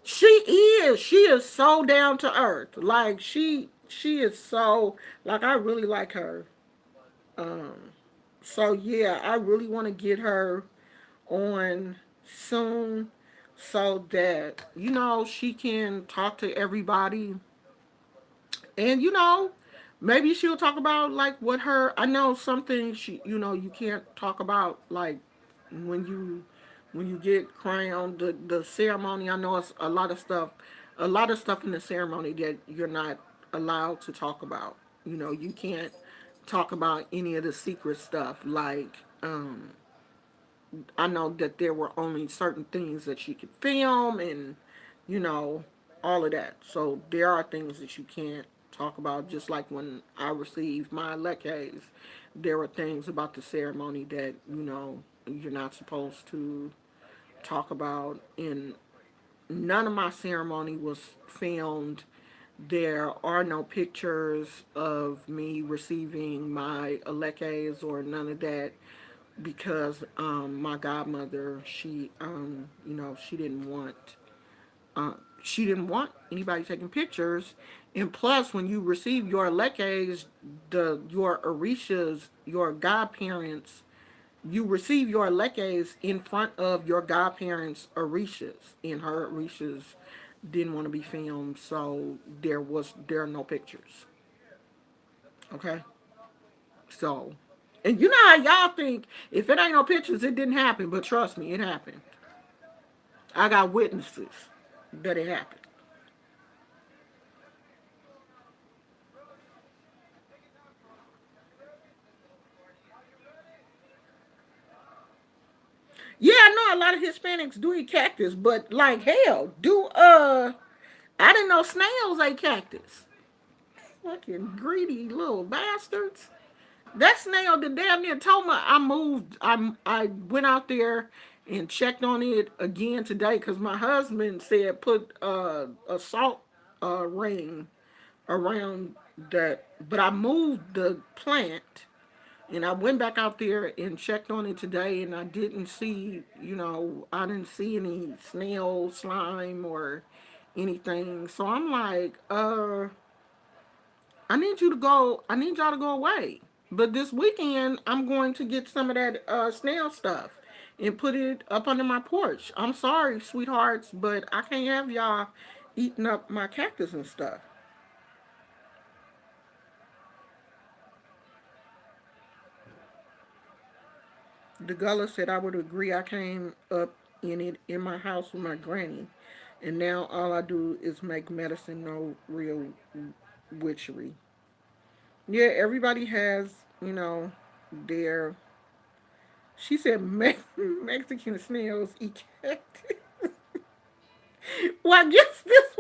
She She is so down to earth. Like she is so like I really like her. Um so yeah, I really want to get her on soon so that she can talk to everybody. And maybe she'll talk about like what her I know some things you can't talk about, like when you get crowned, the ceremony. I know it's a lot of stuff in the ceremony that you're not allowed to talk about. You can't talk about any of the secret stuff, like I know that there were only certain things that she could film, and you know all of that. So there are things that you can't talk about. Just like when I received my leches, there were things about the ceremony that you're not supposed to talk about. And none of my ceremony was filmed. There are no pictures of me receiving my leches or none of that, because my godmother, she didn't want uh, she didn't want anybody taking pictures. And plus, when you receive your leches, your orishas, your godparents, you receive your leches in front of your godparents' orishas, and her orishas didn't want to be filmed, so there are no pictures. Okay, so. And you know how y'all think if it ain't no pictures, it didn't happen. But trust me, it happened. I got witnesses that it happened. Yeah, I know a lot of Hispanics do eat cactus, but like hell, I didn't know snails ate cactus. Fucking greedy little bastards. That snail that damn near told me I moved. I went out there and checked on it again today because my husband said put a salt ring around that. But I moved the plant, and I went back out there and checked on it today, and I didn't see any snail slime or anything. So I'm like, I need y'all to go away. But this weekend, I'm going to get some of that snail stuff and put it up under my porch. I'm sorry, sweethearts, but I can't have y'all eating up my cactus and stuff. The Gullah said I would agree. I came up in it in my house with my granny, and now all I do is make medicine, no real witchery. Yeah, everybody has, you know, their. She said Mexican snails eat cactus. Well, I guess this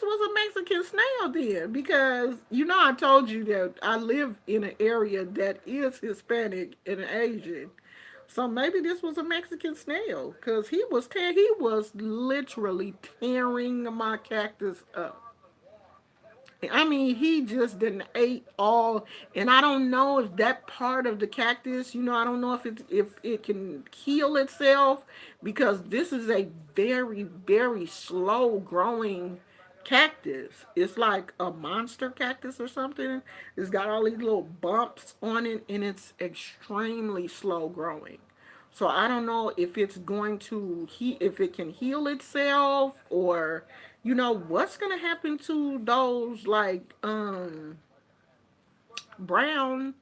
was a Mexican snail then, because I told you that I live in an area that is Hispanic and Asian. So maybe this was a Mexican snail, because he was literally tearing my cactus up. I mean, he just didn't ate all, and I don't know if that part of the cactus, I don't know if it can heal itself, because this is a very very slow growing cactus. It's like a monster cactus or something. It's got all these little bumps on it, and it's extremely slow growing. So I don't know if it's going to if it can heal itself, or what's going to happen to those like brown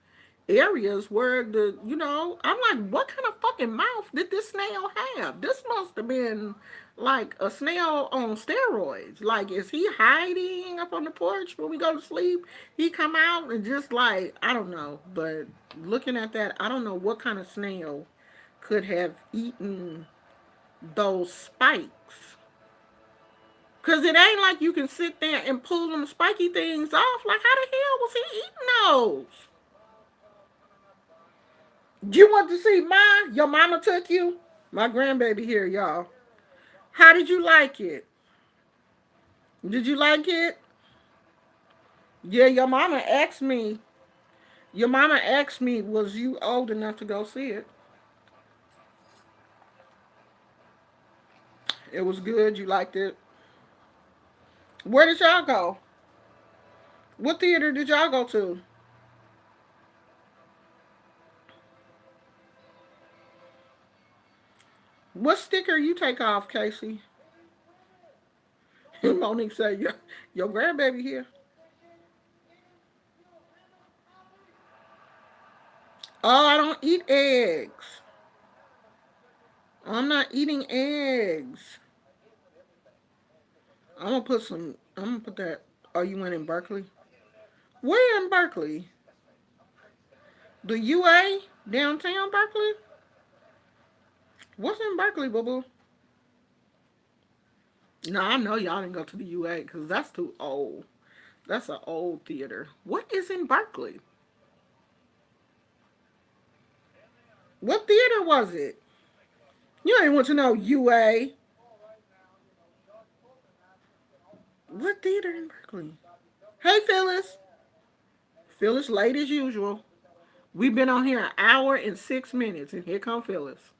areas where I'm like, what kind of fucking mouth did this snail have? This must have been like a snail on steroids. Like, is he hiding up on the porch when we go to sleep? He come out and just like, I don't know. But looking at that, I don't know what kind of snail could have eaten those spikes. Cause it ain't like you can sit there and pull them spiky things off. Like, how the hell was he eating those? You want to see your mama took you? My grandbaby here, y'all. How did you like it? Did you like it? Yeah, your mama asked me. Your mama asked me, was you old enough to go see it? It was good. You liked it. Where did y'all go? What theater did y'all go to? What sticker you take off, Casey? Monique said, your grandbaby here. Oh, I don't eat eggs. I'm not eating eggs. I'm gonna put that. Oh, you went in Berkeley? Where in Berkeley? The UA? Downtown Berkeley? What's in Berkeley, boo boo? No, I know y'all didn't go to the UA because that's too old. That's an old theater. What is in Berkeley? What theater was it? You ain't want to know UA. What theater in Berkeley? Hey, Phyllis. Phyllis late as usual. We've been on here an hour and 6 minutes, and here come Phyllis.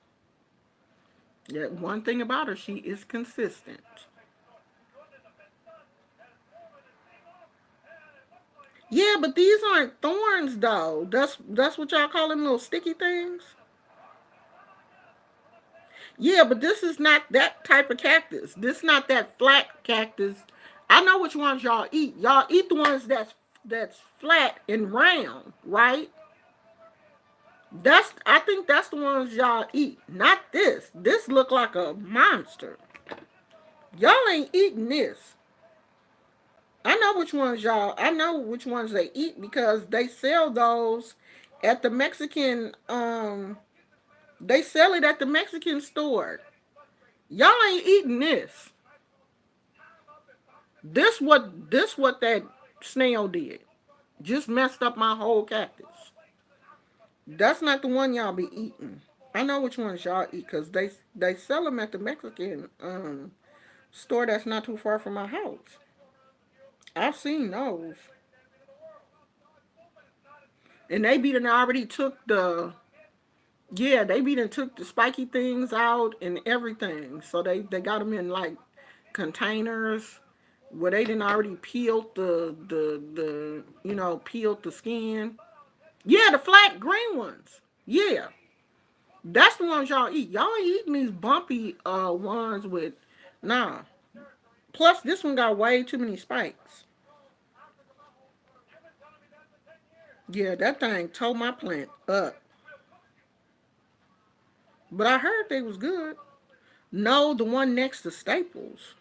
Yeah, one thing about her, she is consistent. Yeah, but these aren't thorns though. That's what y'all call them little sticky things. Yeah, but this is not that type of cactus. This is not that flat cactus. I know which ones y'all eat. Y'all eat the ones that's flat and round, right? I think that's the ones y'all eat. Not this. This look like a monster. Y'all ain't eating this. I know which ones they eat because they sell those at the Mexican they sell it at the Mexican store. Y'all ain't eating this. This what that snail did. Just messed up my whole cactus. That's not the one y'all be eating. I know which ones y'all eat because they sell them at the Mexican store that's not too far from my house. I've seen those. And they be done already took the yeah, they be done took the spiky things out and everything. So they got them in like containers where they didn't already peeled the peeled the skin. Yeah, the flat green ones. Yeah. That's the ones y'all eat. Y'all ain't eating these bumpy ones with nah. Plus this one got way too many spikes. Yeah, that thing tore my plant up. But I heard they was good. No, the one next to Staples.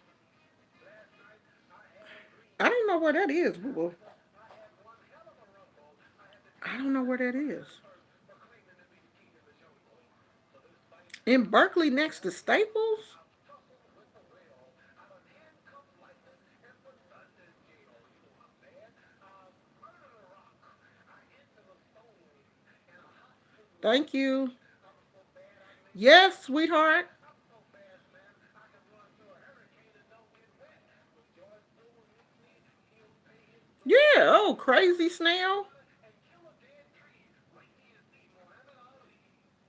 I don't know where that is, boo boo. I don't know where that is. In Berkeley next to Staples? Thank you. Yes, sweetheart. Yeah, oh, crazy snail.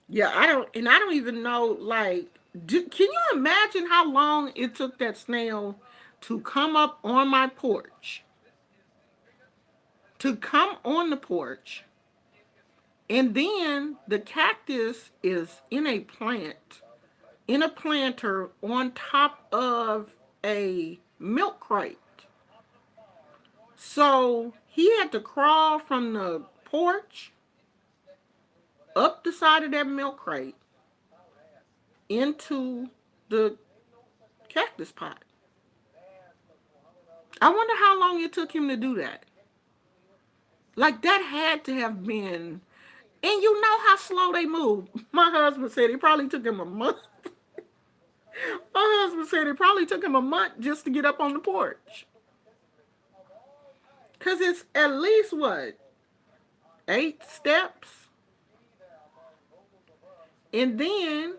Yeah, I don't even know, like, can you imagine how long it took that snail to come up on my porch? To come on the porch, and then the cactus is in a planter on top of a milk crate. So he had to crawl from the porch up the side of that milk crate into the cactus pot. I wonder how long it took him to do that. Like that had to have been, and you know how slow they move. My husband said it probably took him a month. My husband said it probably took him a month just to get up on the porch. Cause it's at least what, 8 steps, and then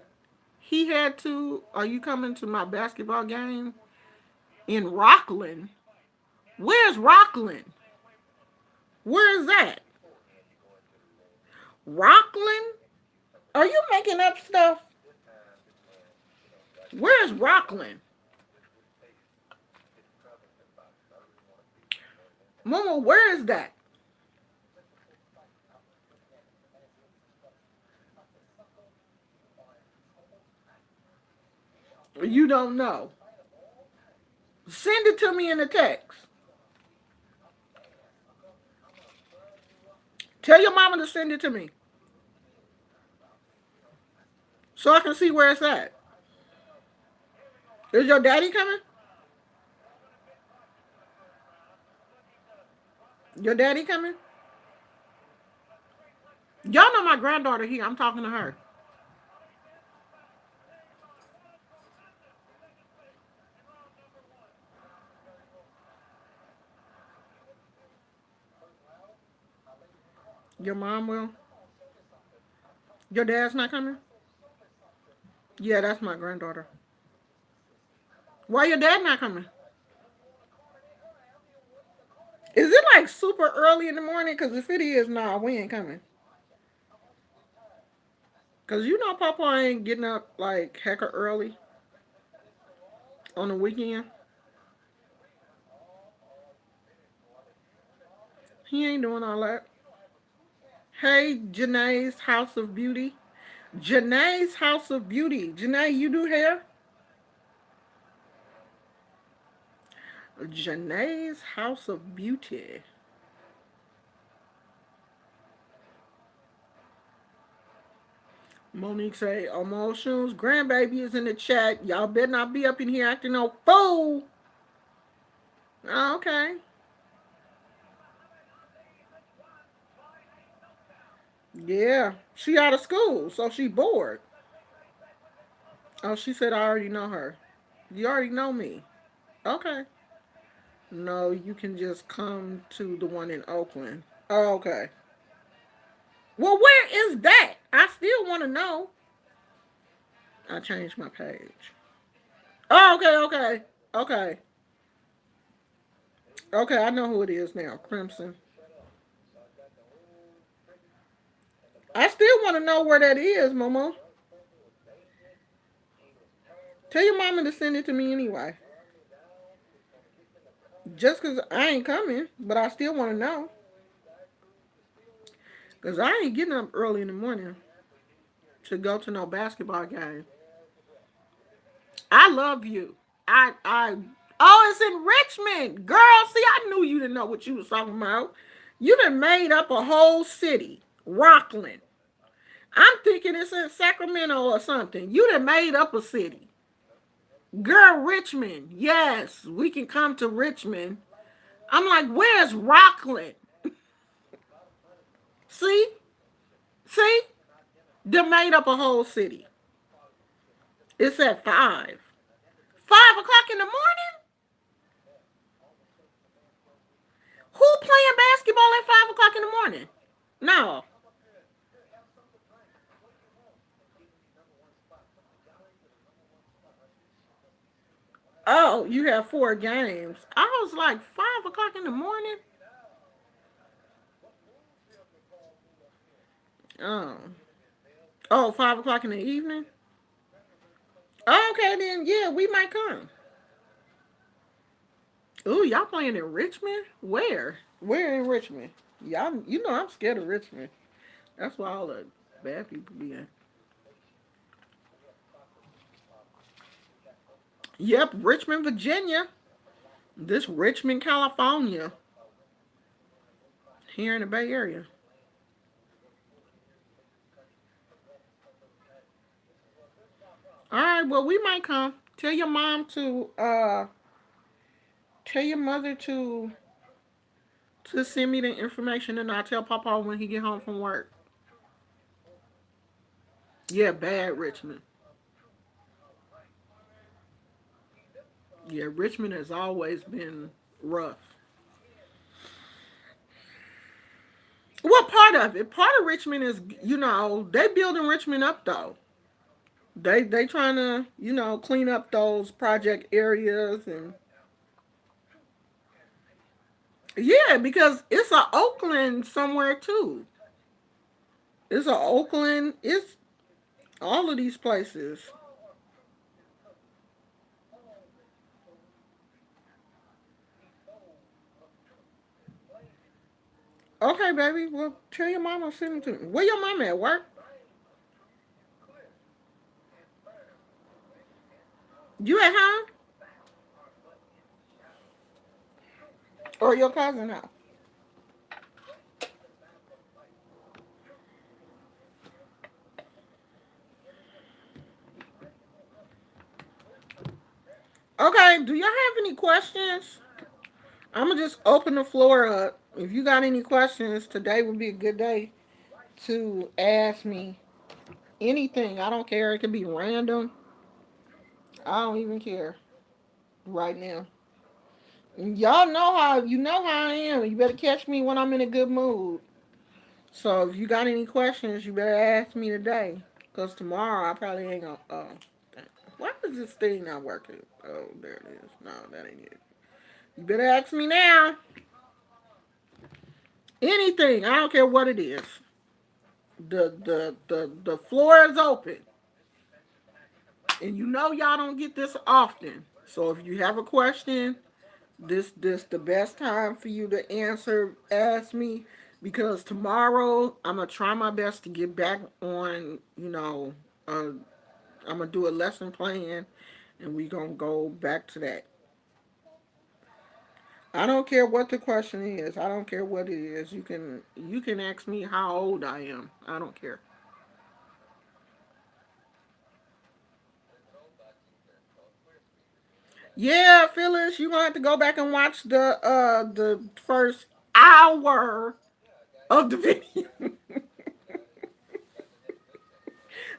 he had to. Are you coming to my basketball game? In Rockland? Where's Rockland? Where is that? Rockland? Are you making up stuff? Where's Rockland? Mama, where is that? You don't know. Send it to me in a text. Tell your mama to send it to me so I can see where it's at. Is your daddy coming? Your daddy coming? Y'all know my granddaughter here. I'm talking to her. Your mom will? Your dad's not coming? Yeah, that's my granddaughter. Why your dad not coming? Is it like super early in the morning? Because if it is, nah, we ain't coming. Because you know Papa ain't getting up like hecka early on the weekend. He ain't doing all that. Hey, Janae's House of Beauty. Janae's House of Beauty. Janae, you do hair? Janae's House of Beauty. Monique say, emotions. Grandbaby is in the chat. Y'all better not be up in here acting no fool. Oh, okay. Yeah. She out of school, so she bored. Oh, she said I already know her. You already know me. Okay. No, you can just come to the one in Oakland. Oh, okay. Well, where is that? I still want to know. I changed my page. Oh, okay, okay. Okay. Okay, I know who it is now. Crimson. I still want to know where that is, Momo. Tell your mama to send it to me anyway. Just because I ain't coming, but I still want to know. Because I ain't getting up early in the morning to go to no basketball game. I love you. Oh, it's in Richmond. Girl, see, I knew you didn't know what you was talking about. You done made up a whole city. Rockland. I'm thinking it's in Sacramento or something. You done made up a city. Girl, Richmond. Yes, we can come to Richmond. I'm like, where's Rockland? See? See? They made up a whole city. It's at 5. 5 o'clock in the morning? Who playing basketball at 5 o'clock in the morning? No. Oh, you have 4 games. I was like, 5 o'clock in the morning? Oh. Oh, 5 o'clock in the evening? Oh, okay, then, yeah, we might come. Ooh, y'all playing in Richmond? Where? Where in Richmond? Y'all, you know I'm scared of Richmond. That's why all the bad people be in. Yep, Richmond, Virginia. This Richmond, California. Here in the Bay Area. All right, well, we might come. Tell your mom to, tell your mother to send me the information and I'll tell Papa when he get home from work. Yeah, bad Richmond. Yeah, Richmond has always been rough. What part of it? Part of Richmond is, they building Richmond up though. They trying to, clean up those project areas and Yeah, because it's a Oakland somewhere too. It's a Oakland. It's all of these places. Okay, baby. Well, tell your mama to send it to me. Where your mama at work? You at home or your cousin house? Okay. Do y'all have any questions? I'm gonna just open the floor up. If you got any questions, today would be a good day to ask me anything. I don't care. It could be random. I don't even care right now. Y'all know how I am. You better catch me when I'm in a good mood. So if you got any questions, you better ask me today. Cause tomorrow I probably ain't gonna. Why is this thing not working? Oh, there it is. No, that ain't it. You better ask me now. Anything. I don't care what it is. The floor is open, and you know y'all don't get this often. So if you have a question, this the best time for you to answer. Ask me because tomorrow I'm gonna try my best to get back on. I'm gonna do a lesson plan, and we gonna go back to that. I don't care what the question is. I don't care what it is. You can ask me how old I am. I don't care. Yeah, Phyllis, you gonna have to go back and watch the first hour of the video.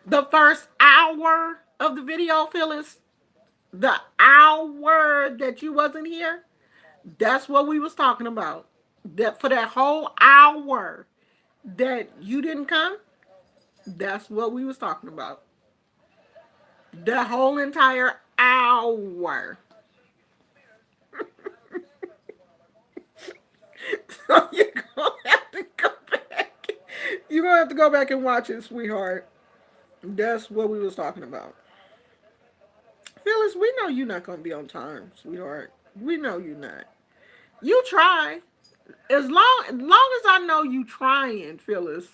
The first hour of the video, Phyllis. The hour that you wasn't here. That's what we was talking about. That for that whole hour that you didn't come, that's what we was talking about. The whole entire hour. So you're gonna have to go back. You're gonna have to go back and watch it, sweetheart. That's what we was talking about. Phyllis, we know you're not gonna be on time, sweetheart. We know you're not. You try. As long as I know you trying, Phyllis.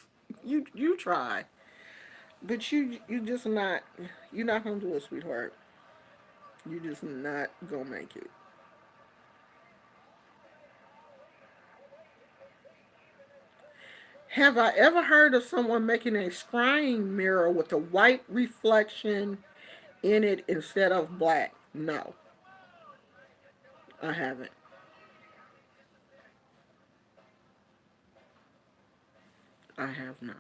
You try. But you just not you're not gonna do it, sweetheart. You just not gonna make it. Have I ever heard of someone making a scrying mirror with a white reflection in it instead of black? No, I haven't. I have not.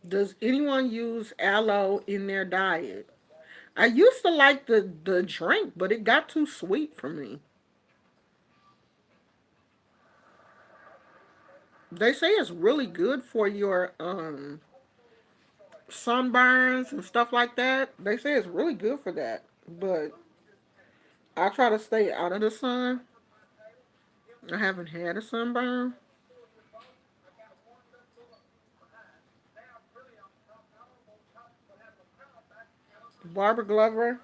Does anyone use aloe in their diet? I used to like the drink, but it got too sweet for me. They say it's really good for your sunburns and stuff like that. They say it's really good for that. But I try to stay out of the sun. I haven't had a sunburn. Barbara Glover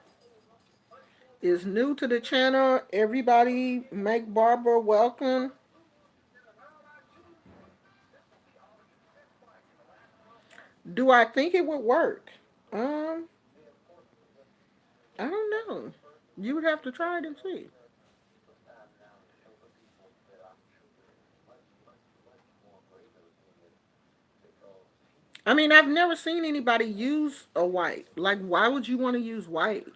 is new to the channel. Everybody make Barbara welcome. Do I think it would work? Um, I don't know. You would have to try it and see. I mean, I've never seen anybody use a white. Like, why would you want to use white?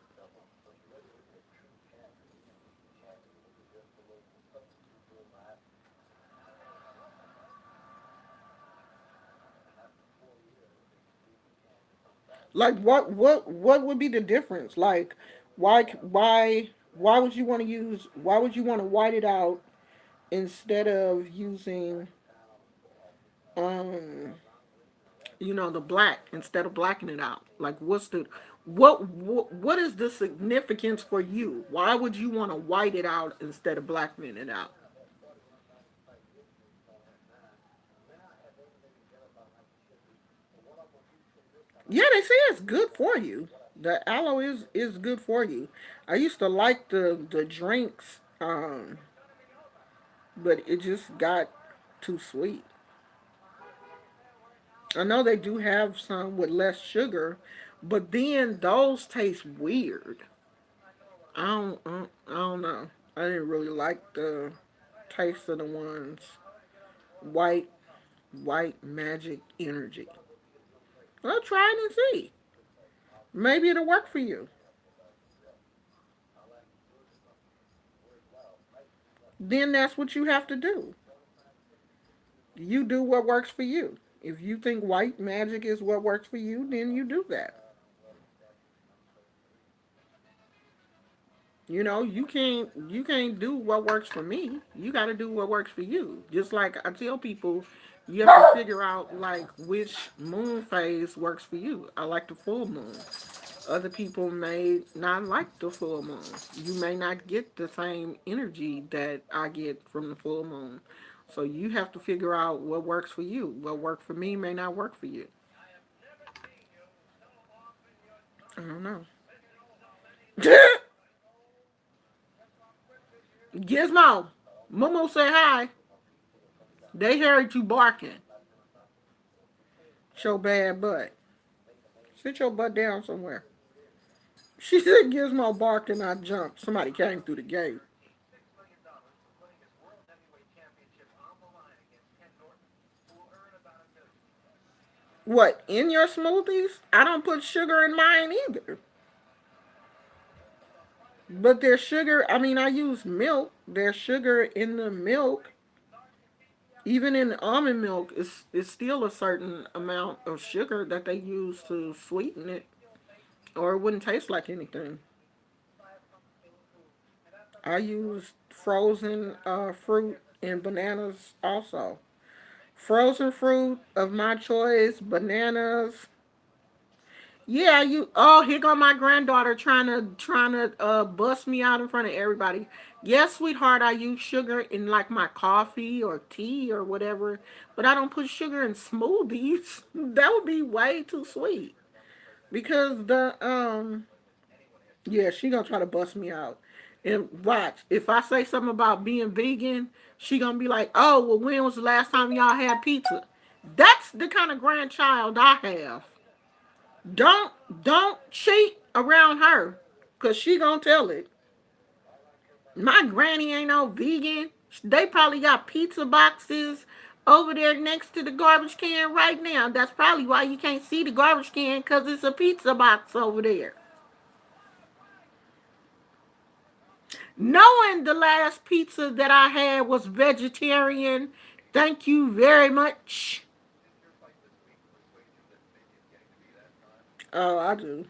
Like, what would be the difference? Like, why would you want to use? Why would you want to white it out instead of using um You know, the black instead of blacking it out. Like, what is the significance for you? Why would you want to white it out instead of blackening it out? Yeah, they say it's good for you. The aloe is good for you. I used to like the drinks, but it just got too sweet. I know they do have some with less sugar, but then those taste weird. I don't know. I didn't really like the taste of the ones white white magic energy. Well, try it and see. Maybe it'll work for you. Then that's what you have to do. You do what works for you. If you think white magic is what works for you, then you do that. You know, you can't do what works for me. You got to do what works for you. Just like I tell people, you have to figure out like which moon phase works for you. I like the full moon. Other people may not like the full moon. You may not get the same energy that I get from the full moon. So you have to figure out what works for you. What worked for me may not work for you. I don't know. Gizmo, Momo say hi. They heard you barking. Show bad butt. Sit your butt down somewhere. She said Gizmo barked and I jumped. Somebody came through the gate. What, in your smoothies? I don't put sugar in mine either. But there's sugar. I mean, I use milk. There's sugar in the milk. Even in almond milk, it's still a certain amount of sugar that they use to sweeten it, or it wouldn't taste like anything. I use frozen fruit and bananas also. Frozen fruit of my choice, bananas. Yeah, you. Oh, here go my granddaughter trying to bust me out in front of everybody. Yes, sweetheart, I use sugar in like my coffee or tea or whatever, but I don't put sugar in smoothies. That would be way too sweet. Because yeah, she gonna try to bust me out. And watch, if I say something about being vegan, she gonna be like, "Oh, well, when was the last time y'all had pizza?" That's the kind of grandchild I have. Don't cheat around her, cause she gonna tell it. My granny ain't no vegan. They probably got pizza boxes over there next to the garbage can right now. That's probably why you can't see the garbage can, cause it's a pizza box over there. Knowing the last pizza that I had was vegetarian, thank you very much. Oh, I do.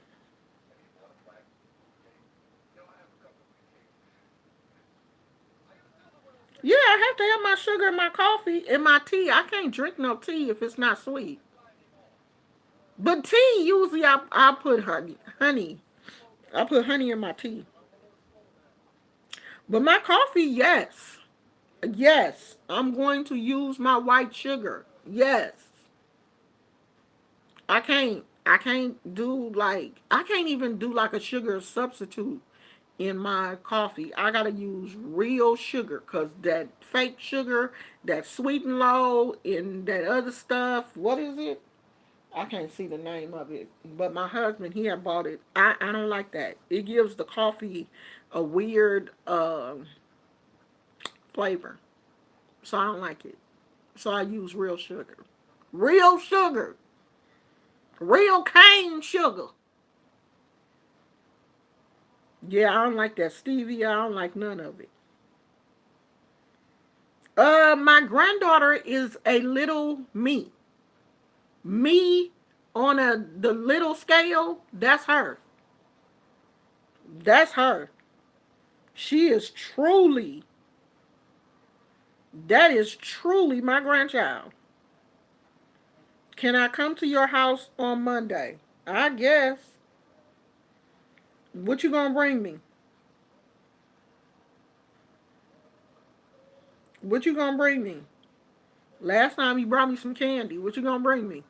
Yeah, I have to have my sugar in my coffee and my tea. I can't drink no tea if it's not sweet. But tea, usually I put honey. Honey. I put honey in my tea. But my coffee, yes. Yes. I'm going to use my white sugar. Yes. I can't do like I can't even do like a sugar substitute in my coffee. I gotta use real sugar because that fake sugar, that sweet and low, and that other stuff. What is it? I can't see the name of it. But my husband, he had bought it. I don't like that. It gives the coffee a weird flavor, so I don't like it. So I use real sugar. Real sugar. Real cane sugar. Yeah, I don't like that stevia. I don't like none of it. My granddaughter is a little me. Me on the little scale, that's her. That's her. She is truly, that is truly my grandchild. Can I come to your house on Monday? I guess. What you gonna bring me? What you gonna bring me? Last time you brought me some candy. What you gonna bring me?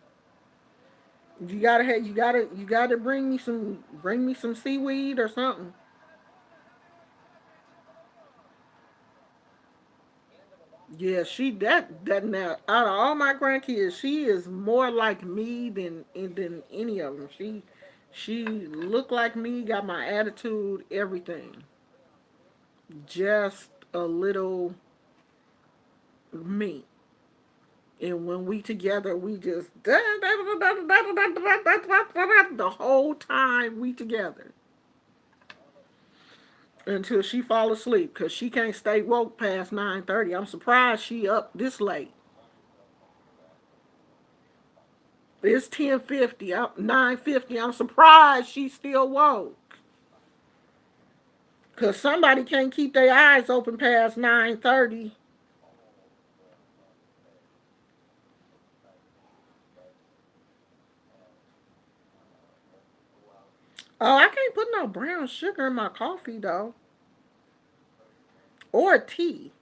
You gotta bring me some seaweed or something. Yeah, that now out of all my grandkids, she is more like me than any of them. She look like me, got my attitude, everything. Just a little me. And when we together, we just the whole time we together until she fall asleep because she can't stay woke past 9:30. I'm surprised she up this late. It's 10:50, 9:50. I'm surprised she's still woke. Cause somebody can't keep their eyes open past 9:30. Oh, I can't put no brown sugar in my coffee though, or tea.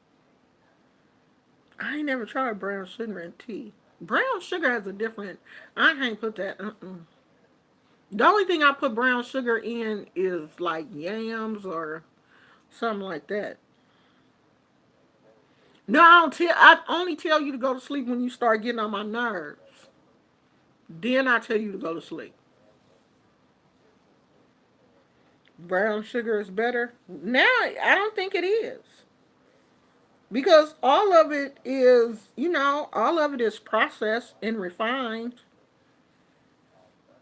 I ain't never tried brown sugar in tea. Brown sugar has a different. I can't put that. The only thing I put brown sugar in is like yams or something like that. No, I don't tell. I only tell you to go to sleep when you start getting on my nerves. Then I tell you to go to sleep. Brown sugar is better. Now I don't think it is because all of it is, all of it is processed and refined.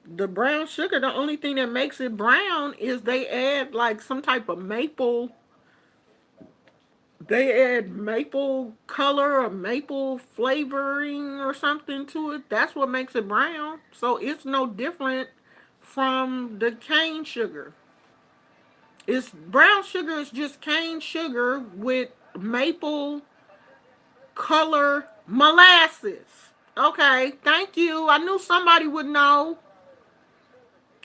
The brown sugar, the only thing that makes it brown is they add like some type of maple. They add maple color or maple flavoring or something to it. That's what makes it brown. So it's no different from the cane sugar. It's brown sugar is just cane sugar with maple color molasses. Okay, thank you. I knew somebody would know.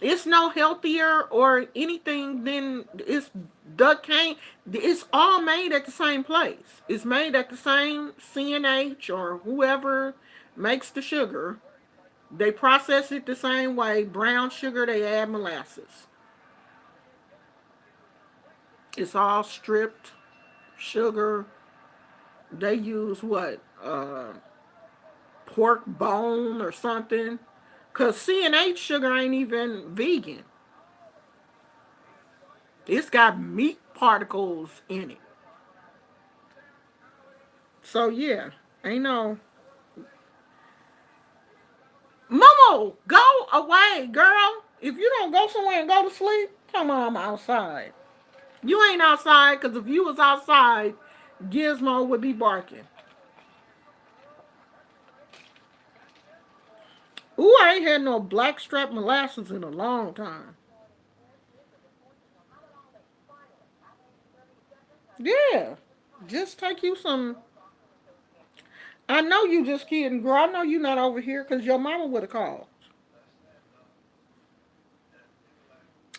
It's no healthier or anything than it's the cane. It's all made at the same place. It's made at the same CNH or whoever makes the sugar. They process it the same way. Brown sugar, they add molasses. It's all stripped sugar. They use what? Pork bone or something. Because CNH sugar ain't even vegan. It's got meat particles in it. So yeah, ain't no Momo, go away, girl. If you don't go somewhere and go to sleep, come on, I'm outside. You ain't outside because if you was outside, Gizmo would be barking. Ooh, I ain't had no blackstrap molasses in a long time. Yeah, just take you some. I know you just kidding, girl. I know you not over here because your mama would have called.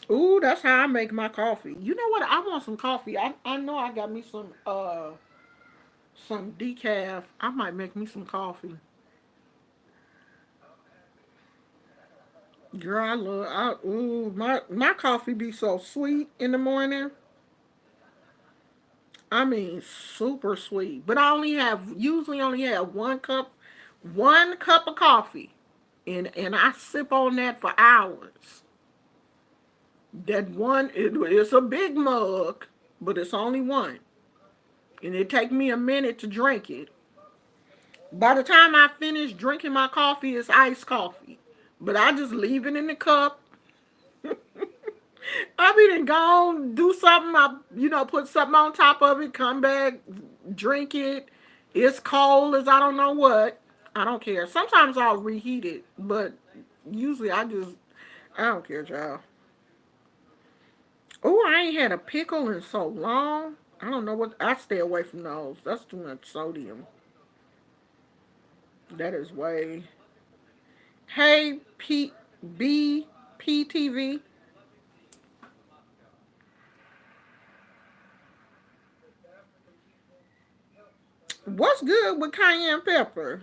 Ooh, that's how I make my coffee. You know what? I want some coffee. I know I got me some decaf. I might make me some coffee. Girl, my coffee be so sweet in the morning. I mean, super sweet. But I usually only have one cup of coffee, and I sip on that for hours. That one, it's a big mug, but it's only one, and it take me a minute to drink it. By the time I finish drinking my coffee, it's iced coffee. But I just leave it in the cup. I mean, and go on, do something. Put something on top of it. Come back, drink it. It's cold as I don't know what. I don't care. Sometimes I'll reheat it, but usually I don't care, child. Oh, I ain't had a pickle in so long. I don't know what. I stay away from those. That's too much sodium. That is way. Hey, BPTV. What's good with cayenne pepper?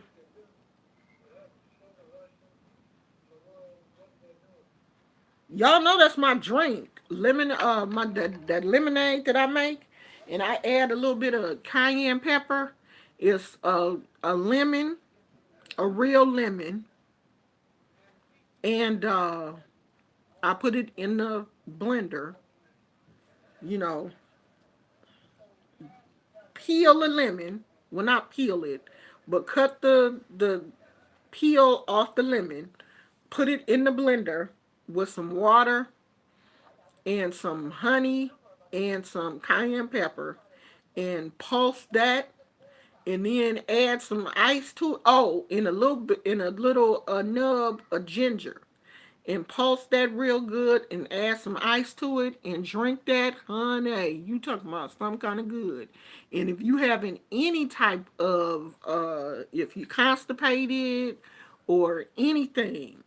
Y'all know that's my drink. Lemon, that lemonade that I make, and I add a little bit of cayenne pepper. It's a lemon, a real lemon, and I put it in the blender. You know, peel a lemon. Well, not peel it, but cut the peel off the lemon. Put it in the blender with some water and some honey and some cayenne pepper, and pulse that, and then add some ice to it. Oh, in a little bit, in a little nub of ginger, and pulse that real good, and add some ice to it, and drink that, honey. You talking about some kind of good. And if you having any type of if you constipated or anything,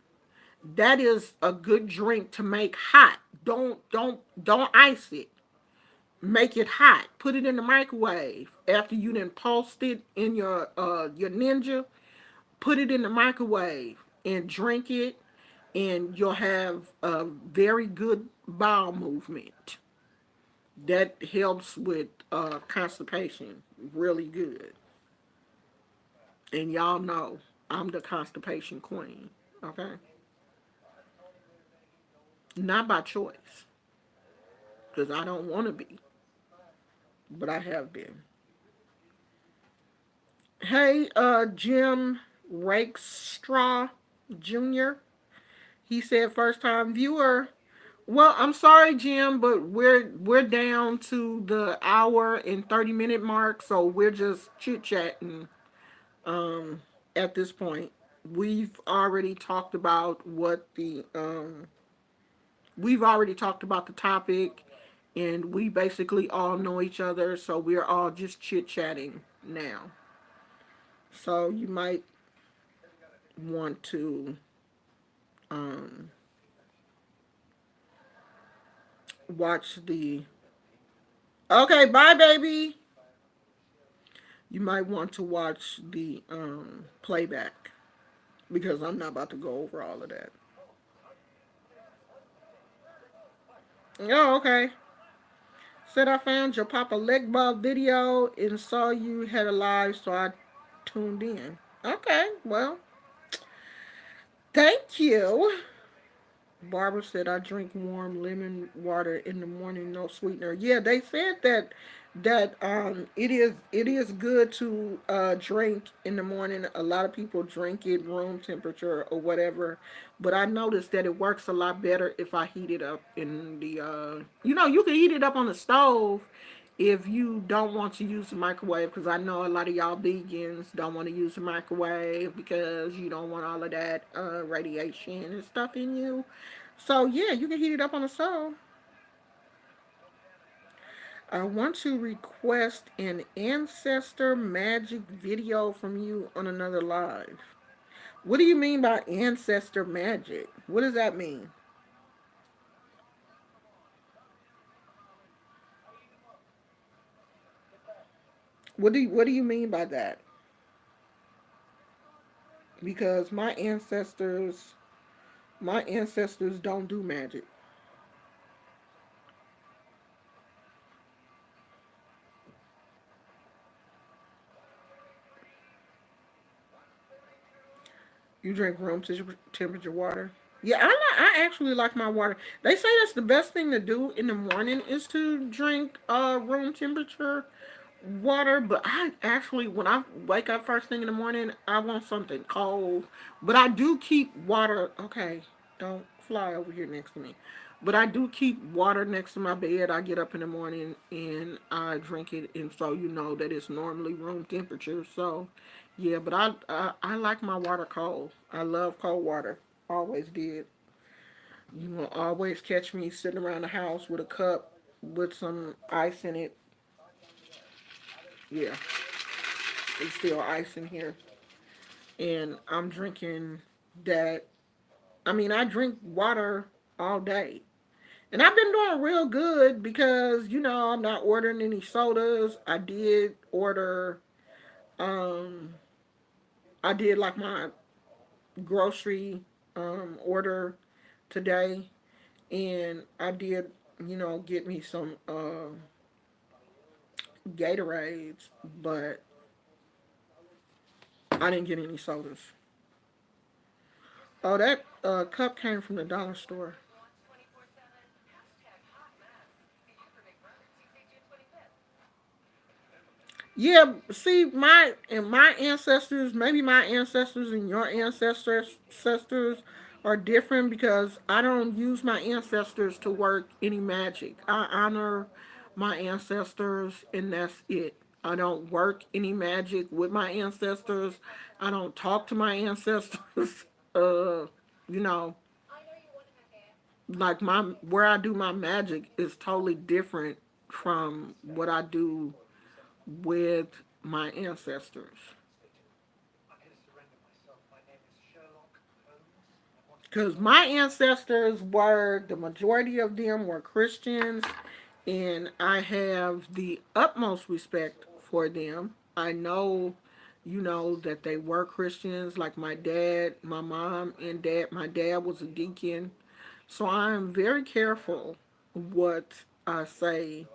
that is a good drink to make hot. Don't ice it. Make it hot. Put it in the microwave after you done pulsed it in your Ninja. Put it in the microwave and drink it, and you'll have a very good bowel movement. That helps with constipation really good. And y'all know I'm the constipation queen. Okay, not by choice, because I don't want to be, but I have been. Hey, Jim Rakestraw Jr. He said first time viewer. Well, I'm sorry, Jim, but we're down to the hour and 30-minute mark, so we're just chit chatting at this point. We've already talked about we've already talked about the topic, and we basically all know each other, so we're all just chit chatting now. So you might want to um, watch the. Okay, bye, baby. You might want to watch the playback because I'm not about to go over all of that. Oh, okay. Said I found your Papa Legba video and saw you had a live, so I tuned in. Okay, well, thank you. Barbara said I drink warm lemon water in the morning, no sweetener. Yeah, they said that it is good to drink in the morning. A lot of people drink it room temperature or whatever, but I noticed that it works a lot better if I heat it up in the you can heat it up on the stove if you don't want to use the microwave, because I know a lot of y'all vegans don't want to use the microwave because you don't want all of that radiation and stuff in you. So yeah, you can heat it up on the stove. I want to request an ancestor magic video from you on another live. What do you mean by ancestor magic? What does that mean? What do you mean by that? Because my ancestors don't do magic. You drink temperature water. Yeah, I actually like my water. They say that's the best thing to do in the morning is to drink room temperature water. But I actually, when I wake up first thing in the morning, I want something cold. But I do keep water. Okay, don't fly over here next to me. But I do keep water next to my bed. I get up in the morning and I drink it, and so you know that it's normally room temperature. So, yeah, but I like my water cold. I love cold water. Always did. You will always catch me sitting around the house with a cup with some ice in it. Yeah, there's still ice in here, and I'm drinking that, I mean, I drink water all day. And I've been doing real good because, I'm not ordering any sodas. Um, I did like my grocery order today. And I did, get me some Gatorades, but I didn't get any sodas. Oh, that cup came from the dollar store. Yeah, see, my ancestors, maybe my ancestors and your ancestors are different because I don't use my ancestors to work any magic. I honor my ancestors, and that's it. I don't work any magic with my ancestors. I don't talk to my ancestors. You know, like my where I do my magic is totally different from what I do with my ancestors. Because my ancestors were, the majority of them were Christians, and I have the utmost respect for them. I know, that they were Christians, like my dad, my mom, and dad. My dad was a deacon. So I'm very careful what I say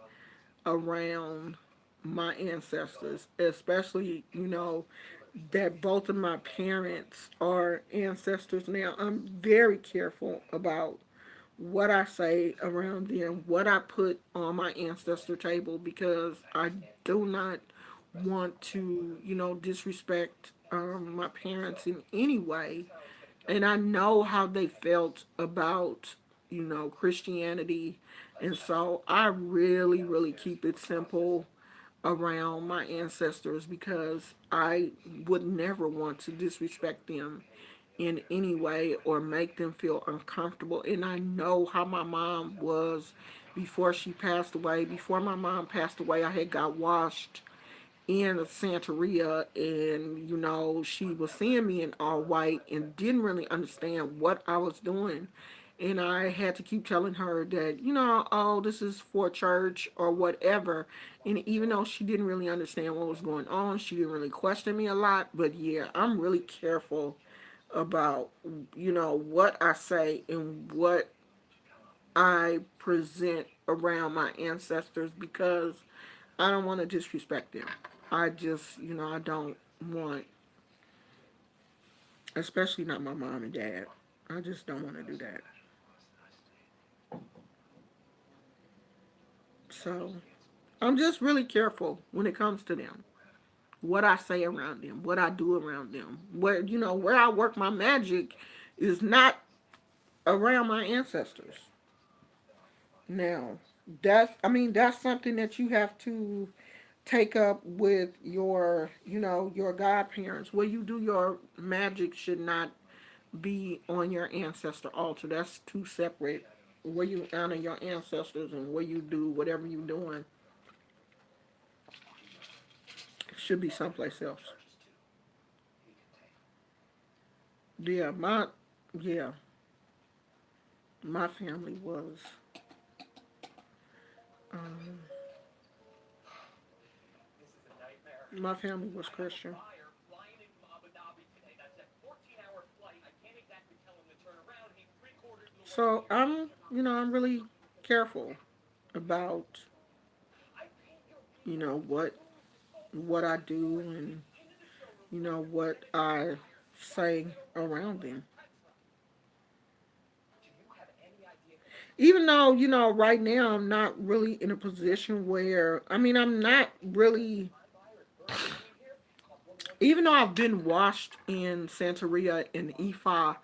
around my ancestors, especially, that both of my parents are ancestors now. I'm very careful about what I say around them, what I put on my ancestor table, because I do not want to, disrespect my parents in any way. And I know how they felt about, Christianity. And so I really, really keep it simple around my ancestors because I would never want to disrespect them in any way or make them feel uncomfortable. And I know how my mom was before she passed away. Before my mom passed away, I had got washed in a Santeria, and she was seeing me in all white and didn't really understand what I was doing. And I had to keep telling her that, oh, this is for church or whatever. And even though she didn't really understand what was going on, she didn't really question me a lot. But yeah, I'm really careful about, what I say and what I present around my ancestors because I don't want to disrespect them. I just, I don't want, especially not my mom and dad. I just don't want to do that. So I'm just really careful when it comes to them. What I say around them, what I do around them. Where I work my magic is not around my ancestors. Now, that's something that you have to take up with your godparents. Where you do your magic should not be on your ancestor altar. That's two separate. Where you honor your ancestors and where you do whatever you're doing should be someplace else. Yeah, yeah, my family was um, my family was Christian. So I'm really careful about what I do and what I say around them. Even though right now I'm not really in a position where, I'm not really, even though I've been washed in Santeria and Ifa,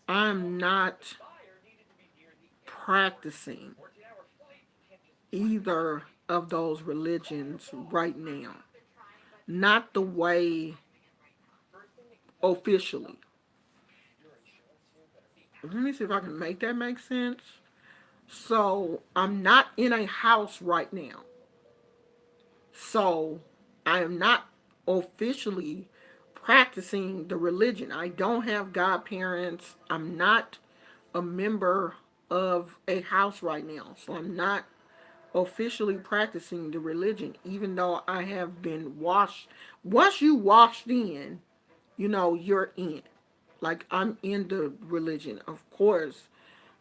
I'm not practicing either of those religions right now. Not the way officially. Let me see if I can make that make sense. So I'm not in a house right now. So I am not officially practicing the religion. I don't have godparents. I'm not a member of a house right now. So I'm not officially practicing the religion, even though I have been washed. Once you washed in, you're in. Like, I'm in the religion. Of course,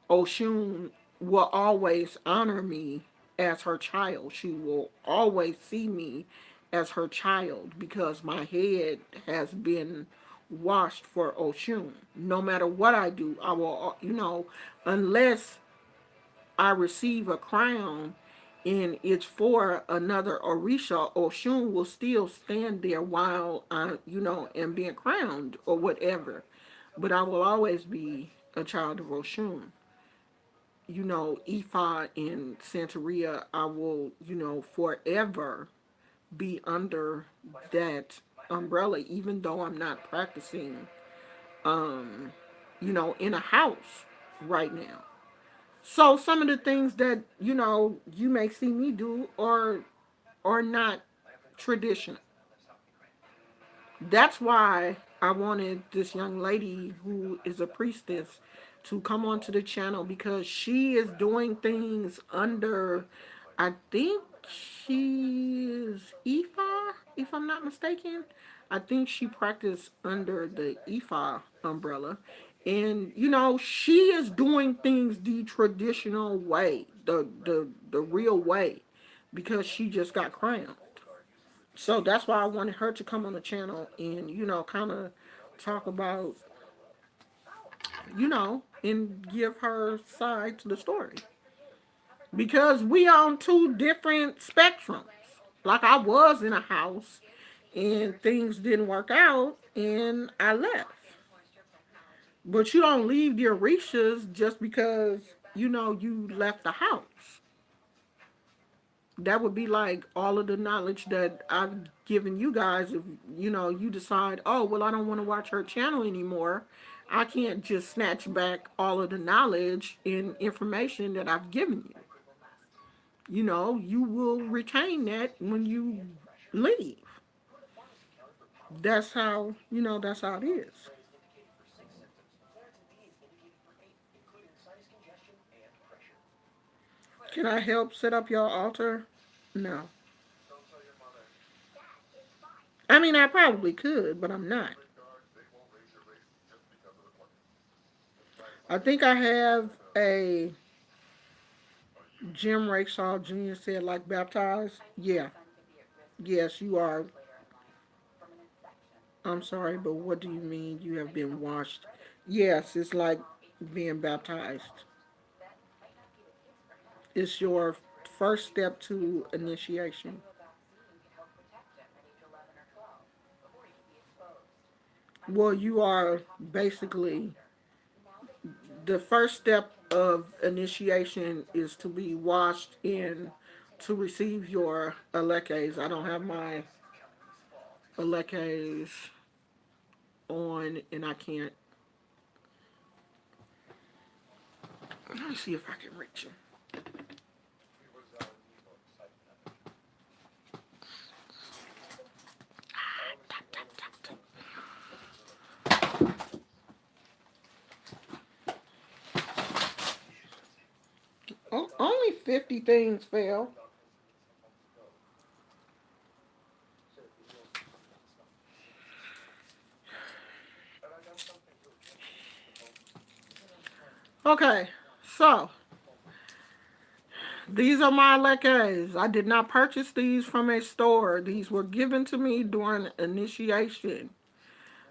Oshun will always honor me as her child. She will always see me as her child because my head has been washed for Oshun. No matter what I do, I will, unless I receive a crown and it's for another Orisha, Oshun will still stand there while I, am being crowned or whatever. But I will always be a child of Oshun. Ifa and Santeria, I will, forever be under that umbrella, even though I'm not practicing, in a house right now. So some of the things that, you may see me do are not traditional. That's why I wanted this young lady who is a priestess to come onto the channel because she is doing things under, I think she is Ifa, if I'm not mistaken. I think she practiced under the Ifa umbrella. And she is doing things the traditional way, the real way, because she just got crowned. So that's why I wanted her to come on the channel and, kind of talk about, and give her side to the story. Because we on two different spectrums. Like, I was in a house and things didn't work out and I left. But you don't leave the Orishas just because, you left the house. That would be like all of the knowledge that I've given you guys. If you decide, oh well, I don't want to watch her channel anymore, I can't just snatch back all of the knowledge and information that I've given you. You will retain that when you leave. That's how it is. Can I help set up your altar? No. I mean, I probably could, but I'm not. I think I have a Jim Rakesaw Jr. said, like, baptized. Yeah. Yes, you are. I'm sorry, but what do you mean you have been washed? Yes, it's like being baptized. It's your first step to initiation. Well, you are basically, the first step of initiation is to be washed in to receive your elekes. I don't have my elekes on, and I can't. Let me see if I can reach him. Only 50 things fell. Okay, so these are my lekes. I did not purchase these from a store. These were given to me during initiation.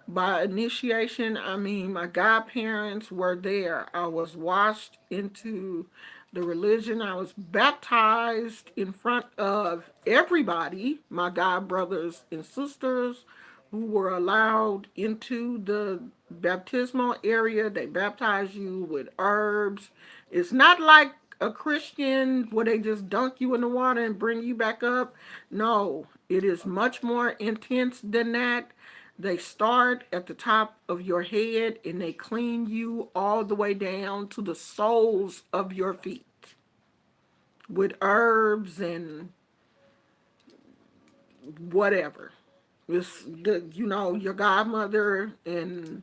By initiation, I mean my godparents were there. I was washed into the religion. I was baptized in front of everybody, my god brothers and sisters, who were allowed into the baptismal area. They baptize you with herbs. It's not like a Christian where they just dunk you in the water and bring you back up. No, it is much more intense than that. They start at the top of your head and they clean you all the way down to the soles of your feet with herbs and whatever. It's your godmother and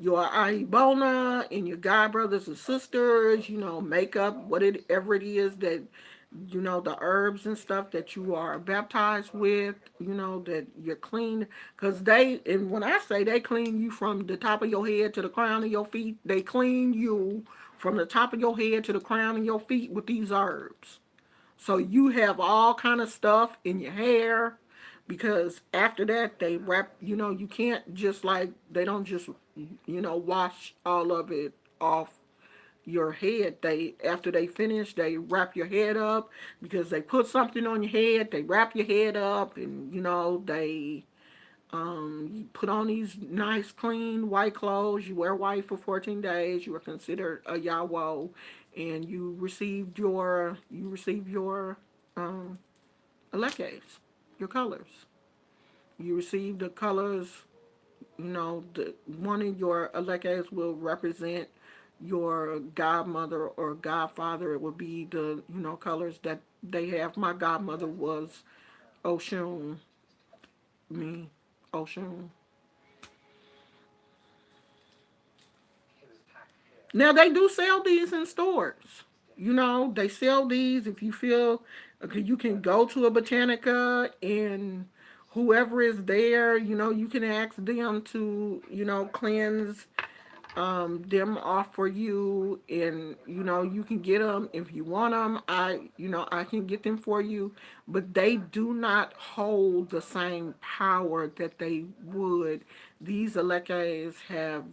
your Aibona and your god brothers and sisters, make up whatever it is that, the herbs and stuff that you are baptized with, that you're clean. Because and when I say they clean you from the top of your head to the crown of your feet, they clean you from the top of your head to the crown of your feet with these herbs. So you have all kind of stuff in your hair, because after that they wrap, you can't just like, they don't just, wash all of it off your head. They, after they finish, they wrap your head up, because they put something on your head, they wrap your head up, and they you put on these nice clean white clothes. You wear white for 14 days. You are considered a Yawo, and you receive your elekes, your colors. You receive the colors. The one of your elekes will represent your godmother or godfather. It would be the colors that they have. My godmother was Oshun, me, Oshun. Now they do sell these in stores. They sell these. If you feel, okay, you can go to a Botanica, and whoever is there, you can ask them to, cleanse them off for you, and you can get them if you want them. I can get them for you, but they do not hold the same power that they would. These elekes have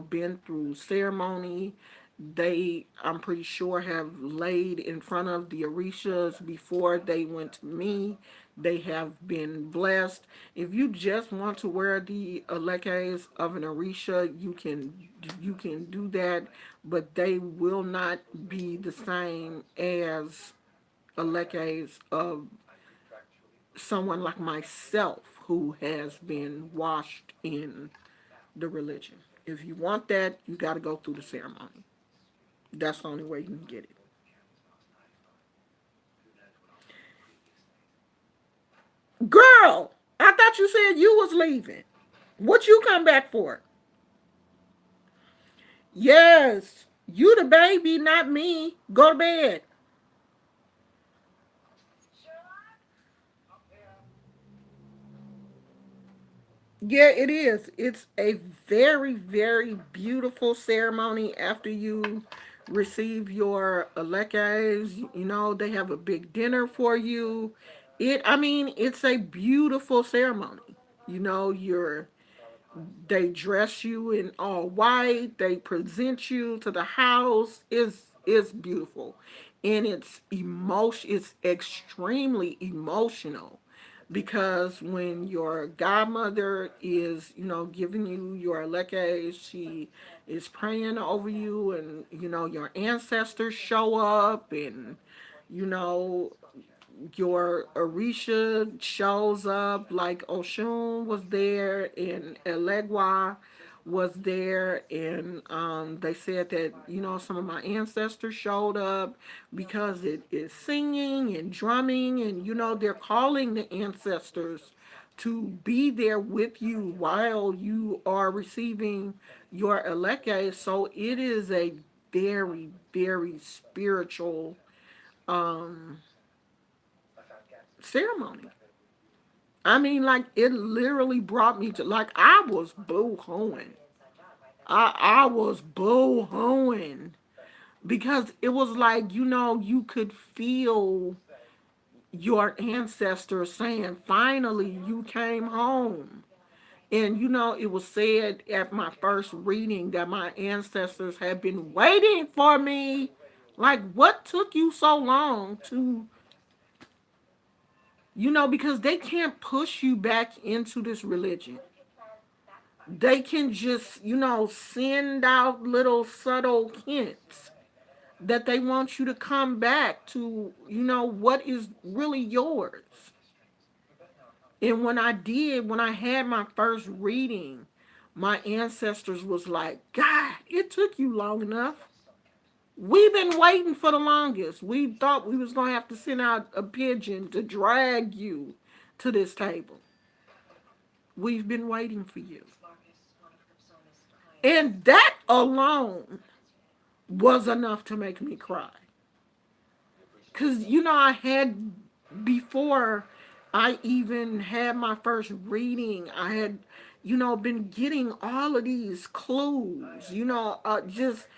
been through ceremony. They, I'm pretty sure, have laid in front of the orishas before they went to me. They have been blessed. If you just want to wear the elekes of an orisha, you can do that, but they will not be the same as elekes of someone like myself who has been washed in the religion. If you want that, you got to go through the ceremony. That's the only way you can get it. Girl, I thought you said you was leaving. What you come back for? Yes, you the baby, not me. Go to bed. Yeah, it is. It's a very, very beautiful ceremony after you receive your elekes. They have a big dinner for you. I mean, it's a beautiful ceremony. They dress you in all white. They present you to the house. Is beautiful, and it's extremely emotional, because when your godmother is giving you your leke, she is praying over you, and your ancestors show up, and you know your Orisha shows up, like Oshun was there and Elegua was there, and they said that some of my ancestors showed up, because it is singing and drumming, and they're calling the ancestors to be there with you while you are receiving your eleke. So it is a very, very spiritual ceremony. I mean, like, it literally brought me to, like, I was boo-hooing. I was boo-hooing, because it was like, you could feel your ancestors saying, finally, you came home. And, it was said at my first reading that my ancestors had been waiting for me. Like, what took you so long to, because they can't push you back into this religion. They can just, send out little subtle hints that they want you to come back to, what is really yours. And when I had my first reading, my ancestors was like, God, it took you long enough. We've been waiting for the longest. We thought we was going to have to send out a pigeon to drag you to this table. We've been waiting for you. And that alone was enough to make me cry. Because, I had, before I even had my first reading, I had, been getting all of these clues, just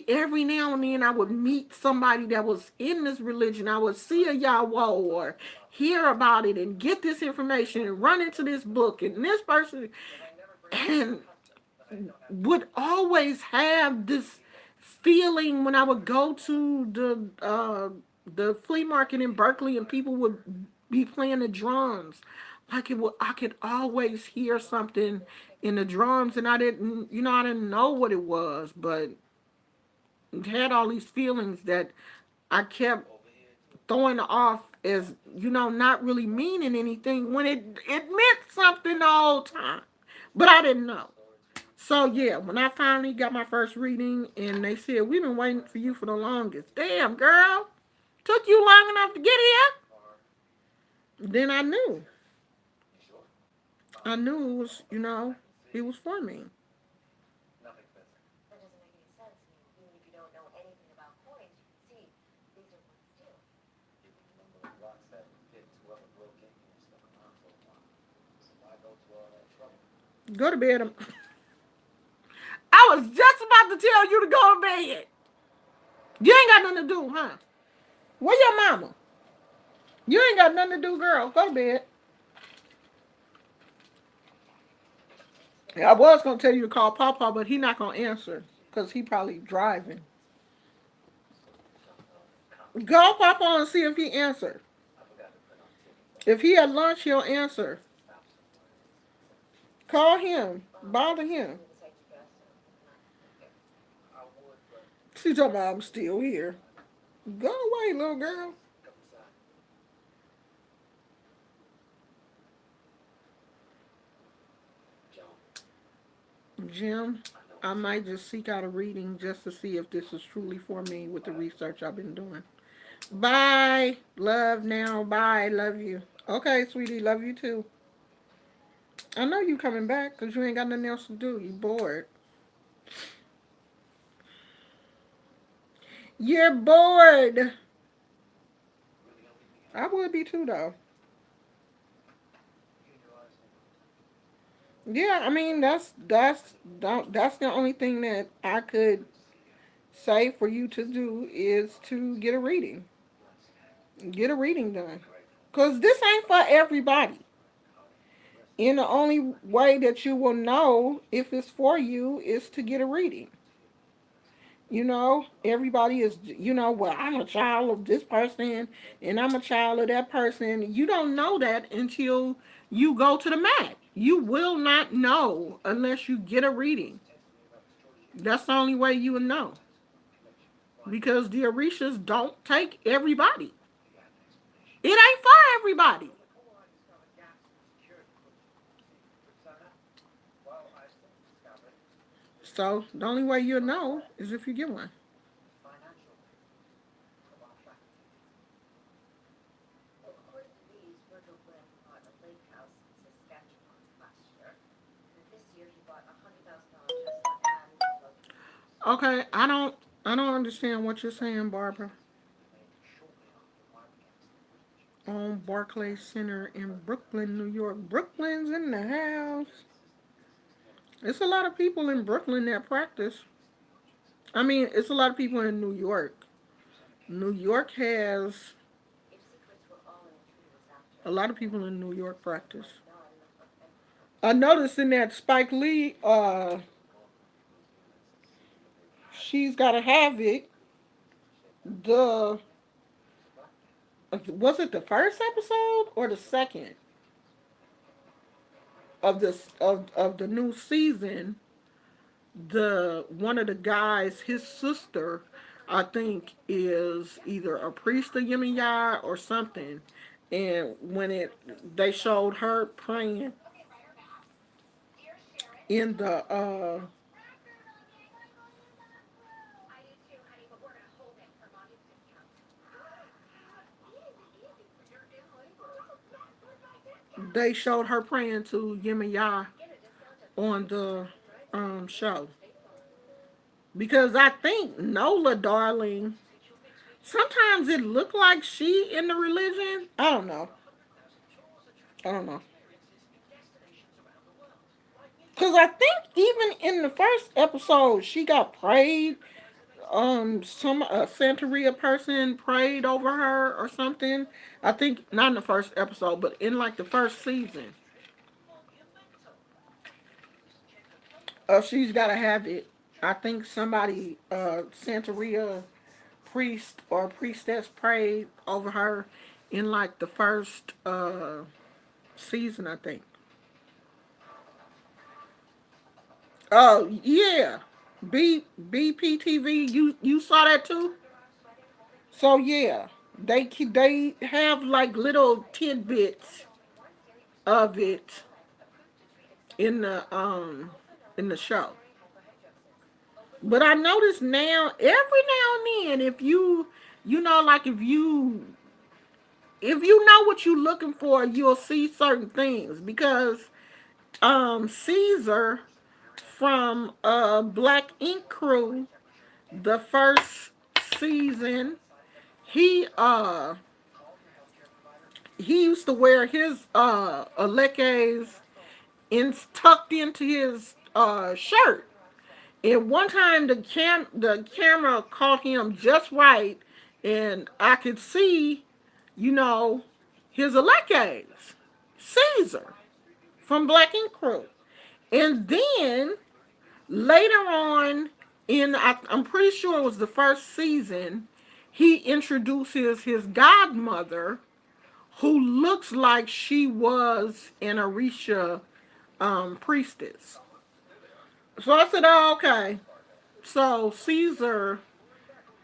every now and then I would meet somebody that was in this religion. I would see a Yahweh or hear about it and get this information and run into this book and this person, and would always have this feeling when I would go to the flea market in Berkeley and people would be playing the drums. Like I could always hear something in the drums, and I didn't know what it was, but had all these feelings that I kept throwing off as not really meaning anything when it meant something the whole time, but I didn't know. So yeah, when I finally got my first reading and they said we've been waiting for you for the longest. Damn, girl, took you long enough to get here. Then I knew. I knew it was, it was for me. Go to bed. I was just about to tell you to go to bed. You ain't got nothing to do, huh? Where your mama? You ain't got nothing to do, girl. Go to bed. I was gonna tell you to call Papa, but he not gonna answer because he probably driving. Call Papa and see if he answer. If he at lunch, he'll answer. Call him. Bother him. She talking about I'm still here. Go away, little girl. Jim, I might just seek out a reading just to see if this is truly for me with the research I've been doing. Bye. Love now. Bye. Love you. Okay, sweetie. Love you too. I know you coming back because you ain't got nothing else to do. You bored. You're bored. I would be too, though. Yeah, I mean that's the only thing that I could say for you to do is to get a reading. Get a reading done. Cause this ain't for everybody. And the only way that you will know if it's for you is to get a reading. Everybody is, well, I'm a child of this person and I'm a child of that person. You don't know that until you go to the mat. You will not know unless you get a reading. That's the only way you will know. Because the Orishas don't take everybody. It ain't for everybody. So the only way you'll know is if you get one. Okay, I don't understand what you're saying, Barbara. On Barclays Center in Brooklyn, New York. Brooklyn's in the house. It's a lot of people in Brooklyn that practice. I mean, it's a lot of people in New York. New York has a lot of people in New York practice. I noticed in that Spike Lee, she's got to have it. The was it the first episode or the second of this of the new season? The one of the guys, his sister, I think, is either a priest of Yemaya or something. And when they showed her praying in the they showed her praying to Yemaya on the show. Because I think Nola Darling, sometimes it looked like she in the religion. I don't know. I don't know. Because I think even in the first episode, she got prayed. Some Santeria person prayed over her or something. I think not in the first episode, but in like the first season. She's got to have it. I think somebody, Santeria priest or priestess prayed over her in like the first season, I think. Oh yeah, BPTV. You saw that too. So yeah, they have like little tidbits of it in the show. But I notice now, every now and then, if you know, like if you know what you're looking for, you'll see certain things because Caesar from Black Ink Crew, the first season, he uh he used to wear his alekes in tucked into his shirt. And one time the camera caught him just right, and I could see, you know, his alekes, Caesar from Black Ink Crew. And then later on, I'm pretty sure it was the first season, he introduces his godmother, who looks like she was an Orisha priestess. So I said, oh, okay. So Caesar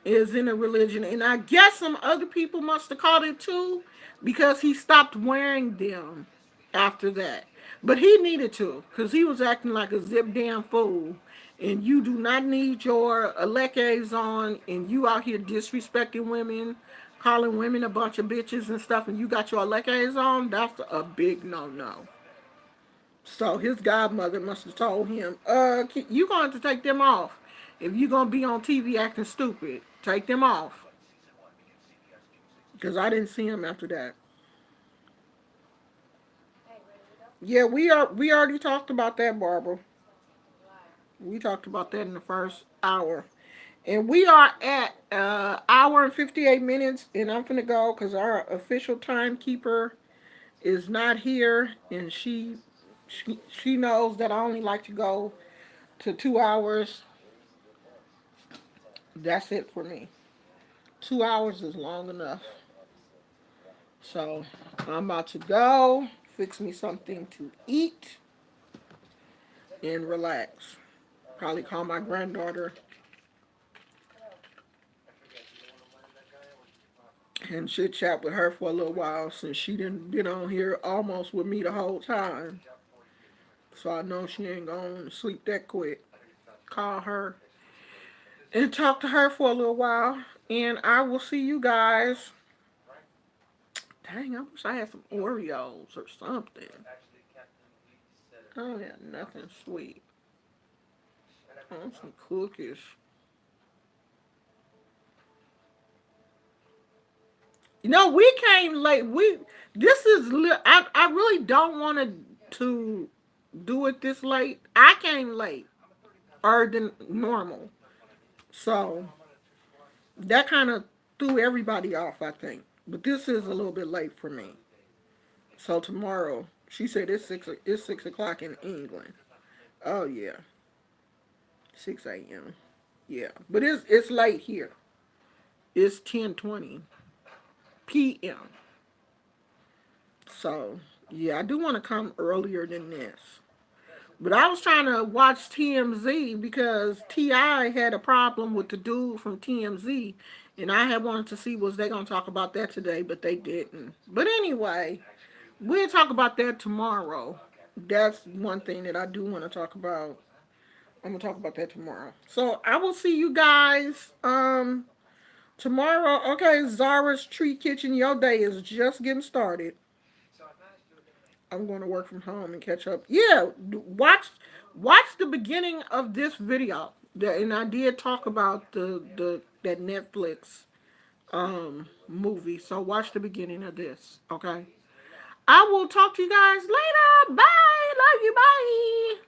is in a religion, and I guess some other people must have caught it too, because he stopped wearing them after that. But he needed to, because he was acting like a zip damn fool. And you do not need your alekes on, and you out here disrespecting women, calling women a bunch of bitches and stuff, and you got your alekes on. That's a big no-no. So his godmother must have told him, you going to take them off. If you're going to be on TV acting stupid, take them off. Because I didn't see him after that. Yeah, we already talked about that, Barbara. We talked about that in the first hour. And we are at hour and 58 minutes, and I'm finna go because our official timekeeper is not here, and she knows that I only like to go to 2 hours. That's it for me. 2 hours is long enough. So I'm about to go fix me something to eat and relax. Probably call my granddaughter and chit chat with her for a little while, since she didn't been on here almost with me the whole time. So I know she ain't gonna sleep that quick. Call her and talk to her for a little while. And I will see you guys. Dang, I wish I had some Oreos or something. I don't have nothing sweet. I want some cookies. You know, we came late. I really don't want to do it this late. I came late, or than normal. So that kind of threw everybody off, I think. But this is a little bit late for me. So tomorrow, she said it's 6 o'clock in England. Oh yeah, 6 a.m. Yeah, but it's late here. It's 10:20 p.m. So yeah, I do want to come earlier than this. But I was trying to watch TMZ because T.I. had a problem with the dude from TMZ. And I had wanted to see was they going to talk about that today, but they didn't. But anyway, we'll talk about that tomorrow. That's one thing that I do want to talk about. I'm going to talk about that tomorrow. So I will see you guys tomorrow. Okay, Zara's Treat Kitchen, your day is just getting started. I'm going to work from home and catch up. Yeah, watch the beginning of this video. And I did talk about the that Netflix movie. So watch the beginning of this, okay? I will talk to you guys later. Bye. Love you. Bye.